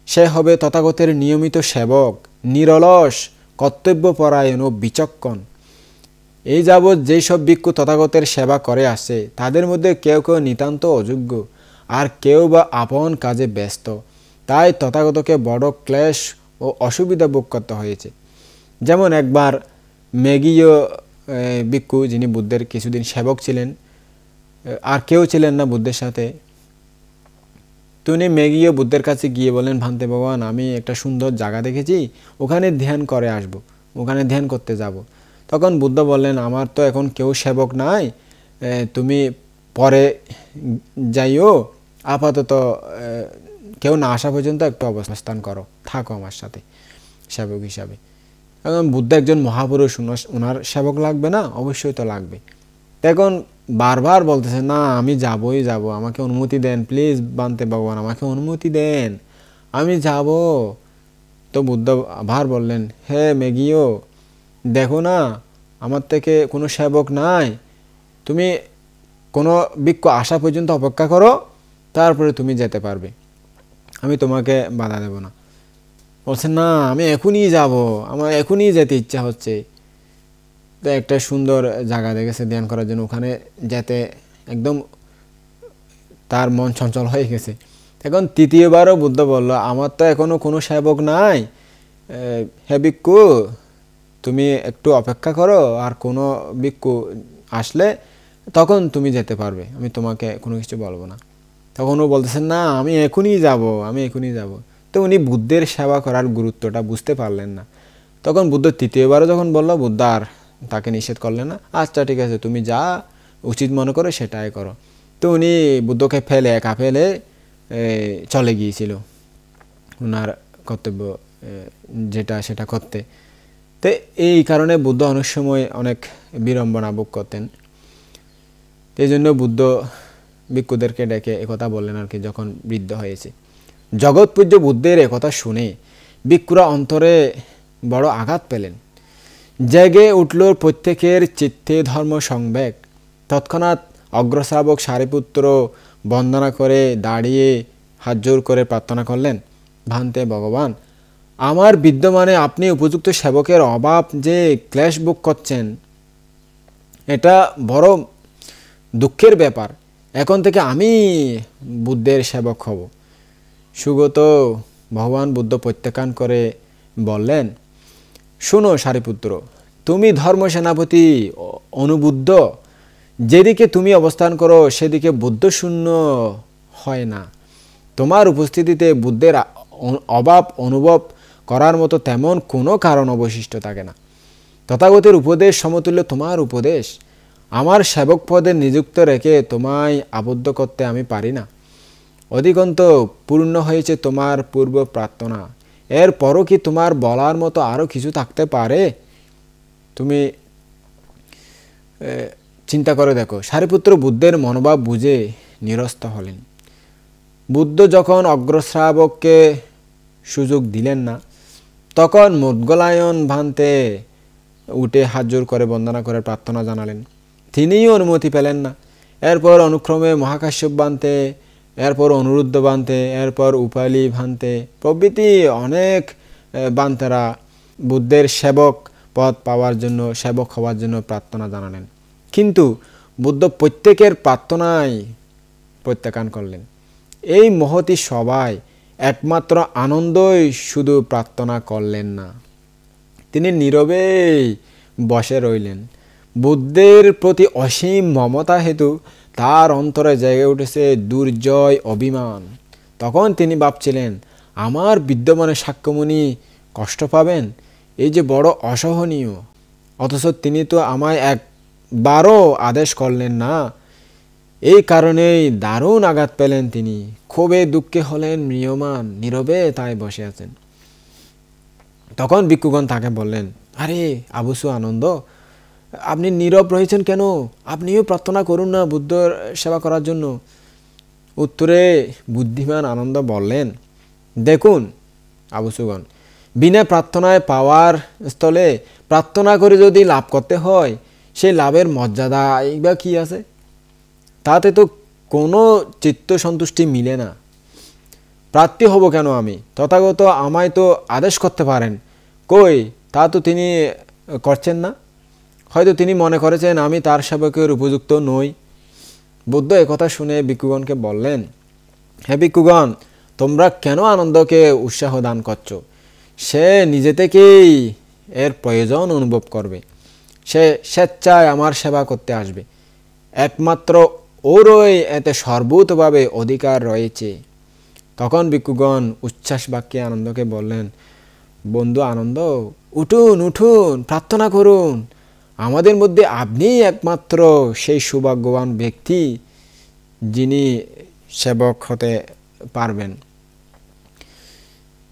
সে হবে তথাগতের নিয়মিত সেবক, নিরলস, কর্তব্যপরায়ণ ও বিচক্ষণ। এই যাবৎ যেসব ভিক্ষু তথাগতের সেবা করে আসে, তাদের মধ্যে কেউ কেউ নিতান্ত অযোগ্য, আর কেউ বা আপন কাজে ব্যস্ত। তাই তথাগতকে বড় ক্লেশ ও অসুবিধা ভোগ করতে হয়েছে। যেমন একবার মেঘীয় ভিক্ষু, যিনি বুদ্ধের কিছুদিন সেবক ছিলেন, আর কেউ ছিলেন না বুদ্ধের সাথে, তিনি মেঘীয় বুদ্ধের কাছে গিয়ে বলেন, ভান্তে ভগবান, আমি একটা সুন্দর জায়গা দেখেছি, ওখানে ধ্যান করে আসব, ওখানে ধ্যান করতে যাব। তখন বুদ্ধ বললেন, আমার তো এখন কেউ সেবক নাই, তুমি পরে যাইও, আপাতত কেউ না আসা পর্যন্ত একটু অবস্থান করো, থাকো আমার সাথে সেবক হিসাবে। এখন বুদ্ধ একজন মহাপুরুষ, ওনার সেবক লাগবে না? অবশ্যই তো লাগবে। এখন বারবার বলতেছে, না আমি যাবই যাব, আমাকে অনুমতি দেন প্লিজ ভান্তে ভগবান, আমাকে অনুমতি দেন, আমি যাব। তো বুদ্ধ আবার বললেন, হে মেঘীয়, দেখো না আমার থেকে কোনো সেবক নাই, তুমি কোনো ভিক্ষু আসা পর্যন্ত অপেক্ষা করো, তারপরে তুমি যেতে পারবে, আমি তোমাকে বাধা দেব না। বলছেন, না আমি এখনই যাব, আমার এখনই যেতে ইচ্ছা হচ্ছে। তো একটা সুন্দর জায়গা দেখেছে ধ্যান করার জন্য, ওখানে যেতে একদম তার মন চঞ্চল হয়ে গেছে। এখন তৃতীয়বারও বুদ্ধ বলল, আমার তো এখনো কোনো সেবক নাই, হে ভিক্ষু তুমি একটু অপেক্ষা করো, আর কোনো ভিক্ষু আসলে তখন তুমি যেতে পারবে, আমি তোমাকে কোনো কিছু বলবো না। তখন ও বলতেছেন, না আমি এখনই যাব, আমি এখনই যাব। তো উনি বুদ্ধের সেবা করার গুরুত্বটা বুঝতে পারলেন না। তখন বুদ্ধ তৃতীয়বারও যখন বলল, বুদ্ধ আর তাকে নিষেধ করলেন না, আচ্ছা ঠিক আছে, তুমি যা উচিত মনে করো সেটাই করো। তো উনি বুদ্ধকে ফেলে, একা ফেলে চলে গিয়েছিল ওনার কর্তব্য যেটা সেটা করতে। তো এই কারণে বুদ্ধ অনেক সময় অনেক বিড়ম্বনা ভোগ করতেন। এই জন্য বুদ্ধ ভিক্ষুদেরকে ডেকে একথা বললেন আর কি, যখন বৃদ্ধ হয়েছে। জগৎপূজ্য বুদ্ধের একথা শুনে ভিক্ষুরা অন্তরে বড় আঘাত পেলেন। জেগে উঠল প্রত্যেকের চিত্তে ধর্ম সংবেগ। তৎক্ষণাৎ অগ্রশ্রাবক সারিপুত্র বন্দনা করে দাঁড়িয়ে হাত জোর করে প্রার্থনা করলেন, ভান্তে ভগবান, আমার বিদ্যমানে আপনি উপযুক্ত সেবকের অভাব যে ক্লেশ ভোগ করছেন, এটা বড় দুঃখের ব্যাপার। এখন থেকে আমি বুদ্ধের সেবক হব। সুগত ভগবান বুদ্ধ প্রত্যাখ্যান করে বললেন, শোনো সারিপুত্র, তুমি ধর্ম সেনাপতি অনুবুদ্ধ, যেদিকে তুমি অবস্থান করো সেদিকে বুদ্ধ শূন্য হয় না। তোমার উপস্থিতিতে বুদ্ধের অভাব অনুভব করার মতো তেমন কোনো কারণ অবশিষ্ট থাকে না। তথাগতের উপদেশ সমতুল্য তোমার উপদেশ। আমার সেবক পদে নিযুক্ত রেখে তোমায় আবদ্ধ করতে আমি পারি না। অধিকন্ত পূর্ণ হয়েছে তোমার পূর্ব প্রার্থনা, এর পরও কি তোমার বলার মতো আরও কিছু থাকতে পারে? তুমি চিন্তা করে দেখো। সারিপুত্র বুদ্ধের মনোভাব বুঝে নিরস্ত হলেন। বুদ্ধ যখন অগ্রশ্রাবককে সুযোগ দিলেন না, তখন মুদ্গলায়ন ভান্তে উঠে হাত জোর করে বন্দনা করে প্রার্থনা জানালেন। তিনিও অনুমতি পেলেন না। এরপর অনুক্রমে মহাকাশ্যপ ভান্তে, এরপর অনুরুদ্ধ ভান্তে, এরপর উপালি ভান্তে প্রভৃতি অনেক ভান্তেরা বুদ্ধের সেবক পদ পাওয়ার জন্য, সেবক হওয়ার জন্য প্রার্থনা জানালেন। কিন্তু বুদ্ধ প্রত্যেকের প্রার্থনায় প্রত্যাখ্যান করলেন। এই মহতি সবাই একমাত্র আনন্দই শুধু প্রার্থনা করলেন না, তিনি নীরবেই বসে রইলেন। বুদ্ধের প্রতি অসীম মমতা হেতু তার অন্তরে জেগে উঠেছে দুর্জয় অভিমান। তখন তিনি ভাবছিলেন, আমার বিদ্যমানে সাক্ষ্যমুনি কষ্ট পাবেন, এই যে বড় অসহনীয়। অথচ তিনি তো আমায় একবারও আদেশ করলেন না। এই কারণেই দারুণ আঘাত পেলেন তিনি। ক্ষোভে দুঃখে হলেন ম্রিয়মাণ, নীরবে তাই বসে আছেন। তখন ভিক্ষুগণ তাকে বললেন, আরে আবুসু আনন্দ, আপনি নীরব রয়েছেন কেন? আপনিও প্রার্থনা করুন না বুদ্ধর সেবা করার জন্য। উত্তরে বুদ্ধিমান আনন্দ বললেন, দেখুন আবুসুগণ, বিনা প্রার্থনায় পাওয়ার স্থলে প্রার্থনা করে যদি লাভ করতে হয়, সেই লাভের মর্যাদা বা কি আছে? তাতে তো কোনো চিত্ত সন্তুষ্টি মিলে না। প্রার্থী হব কেন আমি? তথাগত আমায় তো আদেশ করতে পারেন, কই তা তো তিনি করছেন না। হয়তো তিনি মনে করেছেন আমি তার সেবকের উপযুক্ত নই। বুদ্ধ একথা শুনে ভিক্ষুগণকে বললেন, হে ভিক্ষুগণ, তোমরা কেন আনন্দকে উৎসাহ দান করছ? সে নিজে থেকেই এর প্রয়োজন অনুভব করবে। সে স্বেচ্ছায় আমার সেবা করতে আসবে। একমাত্র ওরই এতে সর্বতভাবে অধিকার রয়েছে। তখন ভিক্ষুগণ উচ্ছ্বাস বাক্যে আনন্দকে বললেন, বন্ধু আনন্দ, উঠুন উঠুন, প্রার্থনা করুন। আমাদের মধ্যে আপনিই একমাত্র সেই সৌভাগ্যবান ব্যক্তি যিনি সেবক হতে পারবেন।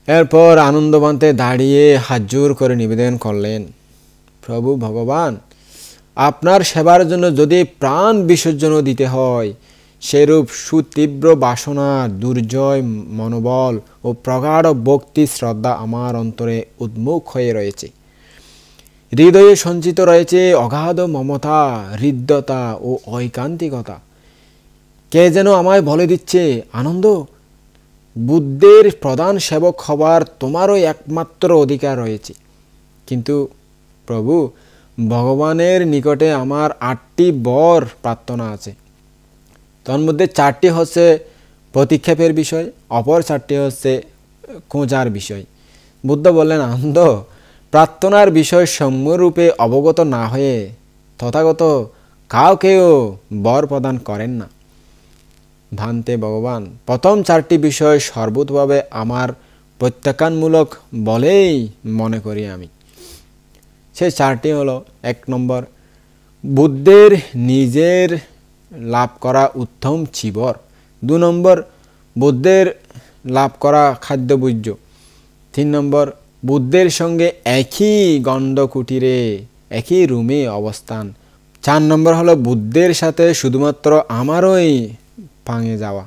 এরপর আনন্দবান্তে দাঁড়িয়ে হাত জোর করে নিবেদন করলেন, প্রভু ভগবান, আপনার সেবার জন্য যদি প্রাণ বিসর্জনও দিতে হয়, সেরূপ সুতীব্র বাসনা, দুর্জয় মনোবল ও প্রগাঢ় ভক্তি শ্রদ্ধা আমার অন্তরে উন্মুখ হয়ে রয়েছে। হৃদয়ে সঞ্চিত রয়েছে অগাধ মমতা, হৃদ্যতা ও ঐকান্তিকতা। কে যেন আমায় বলে দিচ্ছে, আনন্দ, বুদ্ধের প্রধান সেবক হবার তোমারও একমাত্র অধিকার রয়েছে। কিন্তু প্রভু, ভগবানের নিকটে আমার 8টি বর প্রার্থনা আছে। তার মধ্যে 4টি হচ্ছে প্রতিক্ষেপের বিষয়, অপর 4টি হচ্ছে খোঁজার বিষয়। বুদ্ধ বললেন, আনন্দ, প্রার্থনার বিষয় সম্যরূপে অবগত না হয়ে তথাগত কাউকেও বর প্রদান করেন না। ভান্তে ভগবান, প্রথম 4টি বিষয় সর্বতভাবে আমার প্রত্যাখ্যানমূলক বলেই মনে করি আমি। সেই 4টি হলো, 1 নম্বর, বুদ্ধের নিজের লাভ করা উত্তম চিবর। 2 নম্বর, বুদ্ধের লাভ করা খাদ্যভোজ্য। 3 নম্বর, বুদ্ধের সঙ্গে একই গণ্ডকুটিরে একই রুমে অবস্থান। 4 নম্বর হলো বুদ্ধের সাথে শুধুমাত্র আমারই পাঙে যাওয়া।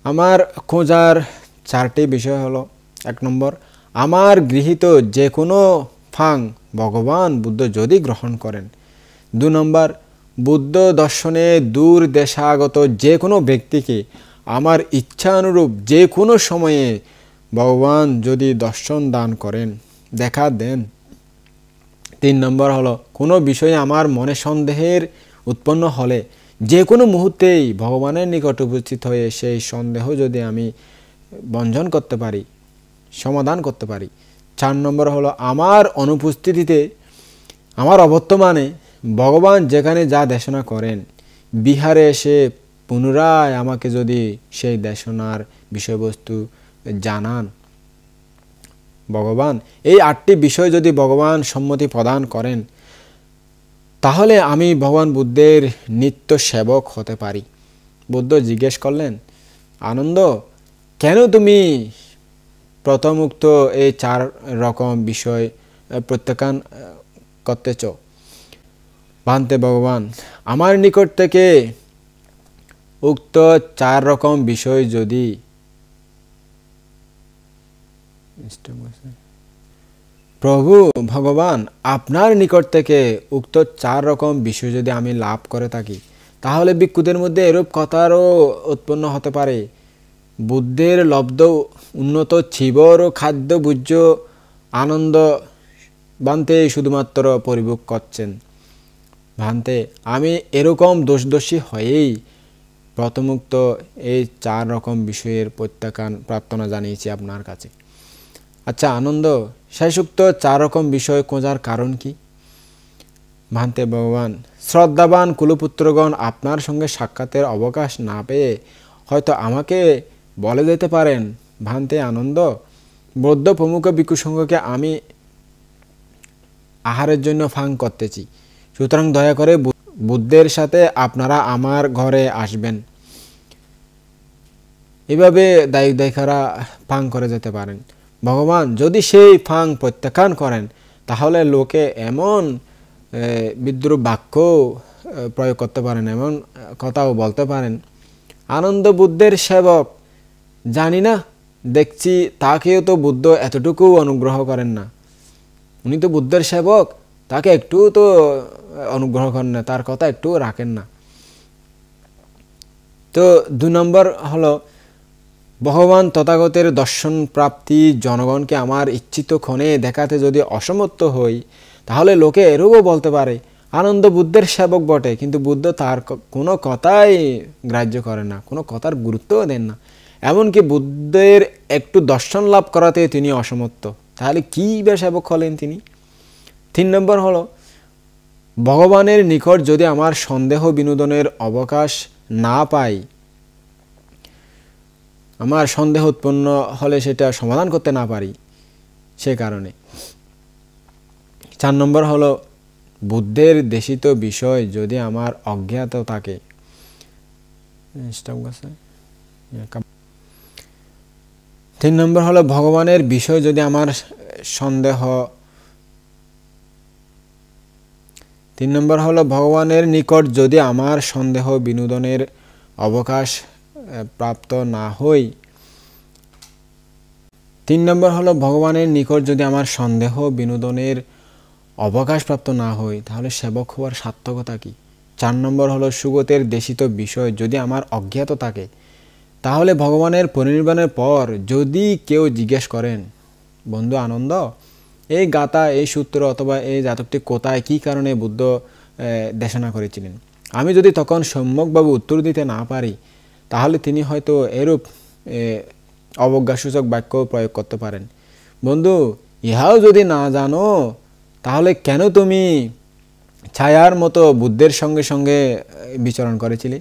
আমার খোঁজার 4টি বিষয় হলো, 1 নম্বর, আমার গৃহীত যে কোনো ফাং ভগবান বুদ্ধ যদি গ্রহণ করেন। 2 নম্বর, বুদ্ধ দর্শনে দূর দেশাগত যে কোনো ব্যক্তিকে আমার ইচ্ছানুরূপ যে কোনো সময়ে ভগবান যদি দর্শন দান করেন, দেখা দেন। 3 নম্বর হলো, কোনো বিষয়ে আমার মনে সন্দেহের উৎপন্ন হলে যে কোনো মুহূর্তেই ভগবানের নিকট উপস্থিত হয়ে সেই সন্দেহ যদি আমি ভঞ্জন করতে পারি, সমাধান করতে পারি। 4 নম্বর হলো, আমার অনুপস্থিতিতে, আমার অবর্তমানে ভগবান যেখানে যা দেশনা করেন, বিহারে এসে পুনরায় আমাকে যদি সেই দেশনার বিষয়বস্তু জানান ভগবান, এই 8টি বিষয় যদি ভগবান সম্মতি প্রদান করেন, তাহলে আমি ভগবান বুদ্ধের নিত্য সেবক হতে পারি। বুদ্ধ জিজ্ঞেস করলেন, আনন্দ, কেন তুমি প্রথমোক্ত এই 4 রকম বিষয় প্রত্যাখ্যান করতেছ? ভান্তে ভগবান, আমার নিকট থেকে উক্ত 4 রকম বিষয় যদি প্রভু ভগবান, আপনার নিকট থেকে উক্ত 4 রকম বিষয় যদি আমি লাভ করে থাকি, তাহলে ভিক্ষুদের মধ্যে এরূপ কথারও উৎপন্ন হতে পারে, বুদ্ধের লব্ধ উন্নত চিবর ও খাদ্য ভোজ্য আনন্দ ভান্তে শুধুমাত্র পরিভোগ করছেন। ভান্তে, আমি এরকম দোষদোষী হয়েই প্রথমোক্ত এই 4 রকম বিষয়ের প্রত্যাখ্যান প্রার্থনা জানিয়েছি আপনার কাছে। আচ্ছা আনন্দ, শেষোক্ত 4 রকম বিষয় খোঁজার কারণ কি? ভান্তে ভগবান, শ্রদ্ধাবান কুলপুত্রগণ আপনার সঙ্গে সাক্ষাতের অবকাশ না পেয়ে হয়তো আমাকে বলে দিতে পারেন, ভান্তে আনন্দ, বৌদ্ধ প্রমুখ ভিক্ষুসঙ্গকে আমি আহারের জন্য ফাং করতেছি, সুতরাং দয়া করে বুদ্ধের সাথে আপনারা আমার ঘরে আসবেন। এভাবে দায়িক দায়িকারা ফাং করে যেতে পারেন। ভগবান যদি সেই ফাং প্রত্যাখ্যান করেন তাহলে লোকে এমন বিদ্রুপ বাক্য প্রয়োগ করতে পারেন, এমন কথাও বলতে পারেন, আনন্দ বুদ্ধের সেবক, জানি না দেখছি তাকেও তো বুদ্ধ এতটুকু অনুগ্রহ করেন না, উনি তো বুদ্ধের সেবক, তাকে একটু তো অনুগ্রহ করেন না, তার কথা একটু রাখেন না। তো 2 নম্বর হলো, ভগবান তথাগতের দর্শন প্রাপ্তি জনগণকে আমার ইচ্ছিত ক্ষণে দেখাতে যদি অসমর্থ হই তাহলে লোকে এরূপও বলতে পারে, আনন্দ বুদ্ধের সেবক বটে, কিন্তু বুদ্ধ তার কোনো কথাই গ্রাহ্য করেন না, কোনো কথার গুরুত্বও দেন না, এমনকি বুদ্ধের একটু দর্শন লাভ করাতে তিনি অসমর্থ, তাহলে কী বা সেবক হলেন তিনি? 3 নম্বর হলো, ভগবানের নিকট যদি আমার সন্দেহ বিনোদনের অবকাশ না পাই, আমার সন্দেহ উৎপন্ন হলে সেটা সমাধান করতে না পারি, সে কারণে। 4 নম্বর হলো, বুদ্ধের দেশিত বিষয় যদি আমার অজ্ঞাত থাকে, 3 নম্বর হলো, ভগবানের বিষয় যদি আমার সন্দেহ, 3 নম্বর হলো, ভগবানের নিকট যদি আমার সন্দেহ বিনোদনের অবকাশ প্রাপ্ত না হই, 3 নম্বর হলো, ভগবানের নিকট যদি আমার সন্দেহ বিনোদনের অবকাশ প্রাপ্ত না হই তাহলে সেবক হওয়ার সার্থকতা কি? 4 নম্বর হলো, সুগতের দেশিত বিষয় যদি আমার অজ্ঞাত থাকে তাহলে ভগবানের পরিনির্বাণের পর যদি কেউ জিজ্ঞেস করেন, বন্ধু আনন্দ, এই গাথা, এই সূত্র অথবা এই জাতকটি কোথায়, কী কারণে বুদ্ধ দেশনা করেছিলেন, আমি যদি তখন সম্যকভাবে উত্তর দিতে না পারি তাহলে তিনি হয়তো এরূপ অবজ্ঞাসূচক বাক্য প্রয়োগ করতে পারেন, বন্ধু ইহাও যদি না জানো তাহলে কেন তুমি ছায়ার মতো বুদ্ধের সঙ্গে সঙ্গে বিচরণ করেছিলে?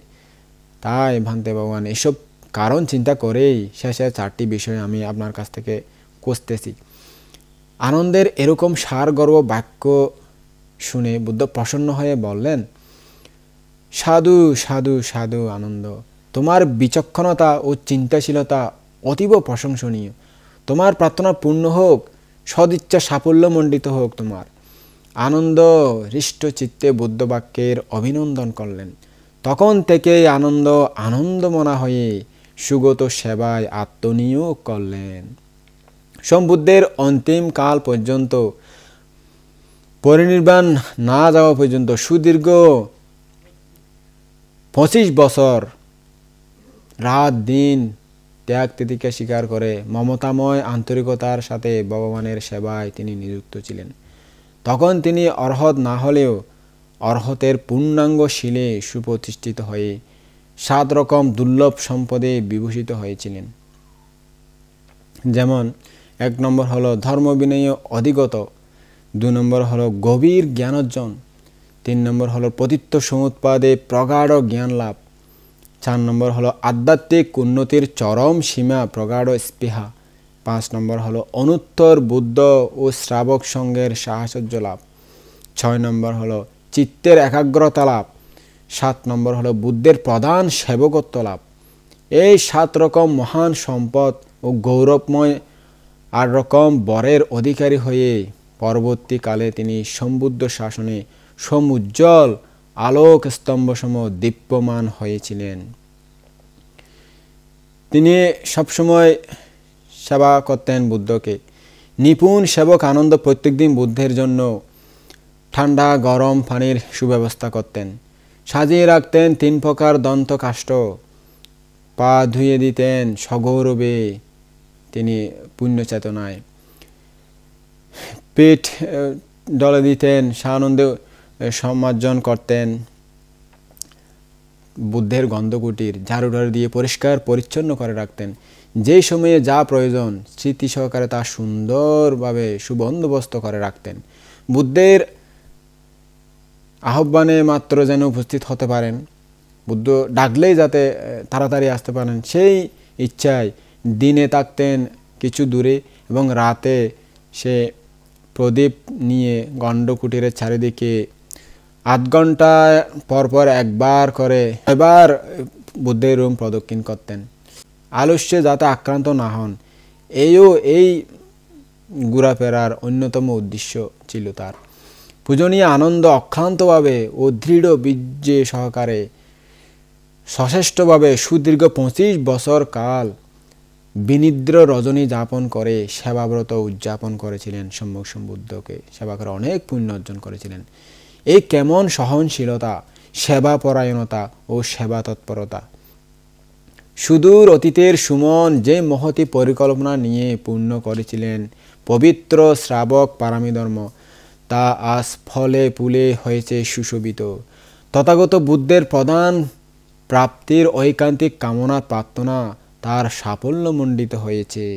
তাই ভান্তে ভগবান, এসব কারণ চিন্তা করেই শেষে 4টি বিষয় আমি আপনার কাছ থেকে খুঁজতেছি। আনন্দের এরকম সারগর্ভ বাক্য শুনে বুদ্ধ প্রসন্ন হয়ে বললেন, সাধু সাধু সাধু আনন্দ, তোমার বিচক্ষণতা ও চিন্তাশীলতা অতীব প্রশংসনীয়, তোমার প্রার্থনা পূর্ণ হোক, সদিচ্ছা সাফল্যমণ্ডিত হোক তোমার। আনন্দ হৃষ্ট চিত্তে বুদ্ধ বাক্যের অভিনন্দন করলেন। তখন থেকেই আনন্দ আনন্দমনা হয়ে সুগত সেবায় আত্মনিয়োগ করলেন। সম্বুদ্ধের অন্তিম কাল পর্যন্ত, পরিনির্বাণ না যাওয়া পর্যন্ত সুদীর্ঘ 25 বছর রাত দিন ত্যাগ তিতিকে স্বীকার করে মমতাময় আন্তরিকতার সাথে ভগবানের সেবায় তিনি নিযুক্ত ছিলেন। তখন তিনি অর্হত না হলেও অর্হতের পূর্ণাঙ্গ শিলে সুপ্রতিষ্ঠিত হয়ে 7 রকম দুর্লভ সম্পদে বিভূষিত হয়েছিলেন। যেমন 1 নম্বর হলো ধর্ম বিনয় অধিগত, 2 নম্বর হলো গভীর জ্ঞানোর্জন, 3 নম্বর হলো পতিত্ব সমুৎপাদে প্রগাঢ় জ্ঞান লাভ, 4 নম্বর হলো আধ্যাত্মিক উন্নতির চরম সীমা প্রগাঢ় স্পৃহা, 5 নম্বর হলো অনুত্তর বুদ্ধ ও শ্রাবক সঙ্গের সাহচর্য লাভ, 6 নম্বর হলো চিত্তের একাগ্রতা লাভ, 7 নম্বর হলো বুদ্ধের প্রধান সেবকত্ব লাভ। এই 7 রকম মহান সম্পদ ও গৌরবময় 8 রকম বরের অধিকারী হয়ে পরবর্তীকালে তিনি সম্বুদ্ধ শাসনে সমুজ্জ্বল আলোক স্তম্ভসম দীপ্যমান হয়েছিলেন। তিনি সবসময় সেবা করতেন বুদ্ধকে। নিপুণ সেবক আনন্দ প্রত্যেকদিন বুদ্ধের জন্য ঠান্ডা গরম পানির সুব্যবস্থা করতেন, সাজিয়ে রাখতেন 3 প্রকার দন্ত কাষ্ঠ, পা ধুয়ে দিতেন সগৌরবে তিনি পুণ্য চেতনায়, পেট ডলে দিতেন, সানন্দে সম্মার্জন করতেন, বুদ্ধের গন্ধকুটির ঝাড়ুটার দিয়ে পরিষ্কার পরিচ্ছন্ন করে রাখতেন। যে সময়ে যা প্রয়োজন স্মৃতি সহকারে তা সুন্দরভাবে সুবন্দোবস্ত করে রাখতেন। বুদ্ধের আহ্বানে মাত্র যেন উপস্থিত হতে পারেন, বুদ্ধ ডাকলেই যাতে তাড়াতাড়ি আসতে পারেন, সেই ইচ্ছায় দিনে থাকতেন কিছু দূরে এবং রাতে সে প্রদীপ নিয়ে গণ্ডকুটিরের চারিদিকে আধ ঘন্টা পরপর একবার করে এবার বুদ্ধের রুম প্রদক্ষিণ করতেন, আলস্যে যাতে আক্রান্ত না হন। এই ঘোরাফেরার অন্যতম উদ্দেশ্য ছিল তার। পূজনীয় আনন্দ অক্লান্তভাবে ও দৃঢ় বীর্যে সহকারে সচেষ্টভাবে সুদীর্ঘ 25 বছর কাল বিনিদ্র রজনী যাপন করে সেবাব্রত উদযাপন করেছিলেন। সম্যক সম্বুদ্ধকে সেবা করে অনেক পুণ্য অর্জন করেছিলেন। এই কেমন সহনশীলতা, সেবা পরায়ণতা ও সেবা তৎপরতা! সুদূর অতীতের সুমন যে মহতি পরিকল্পনা নিয়ে পূর্ণ করেছিলেন পবিত্র শ্রাবক পারামিধর্ম, তা আজ ফলে ফুলে হয়েছে সুশোভিত। তথাগত বুদ্ধের প্রধান প্রাপ্তির ঐকান্তিক কামনা প্রার্থনা তার সাফল্যমণ্ডিত হয়েছে।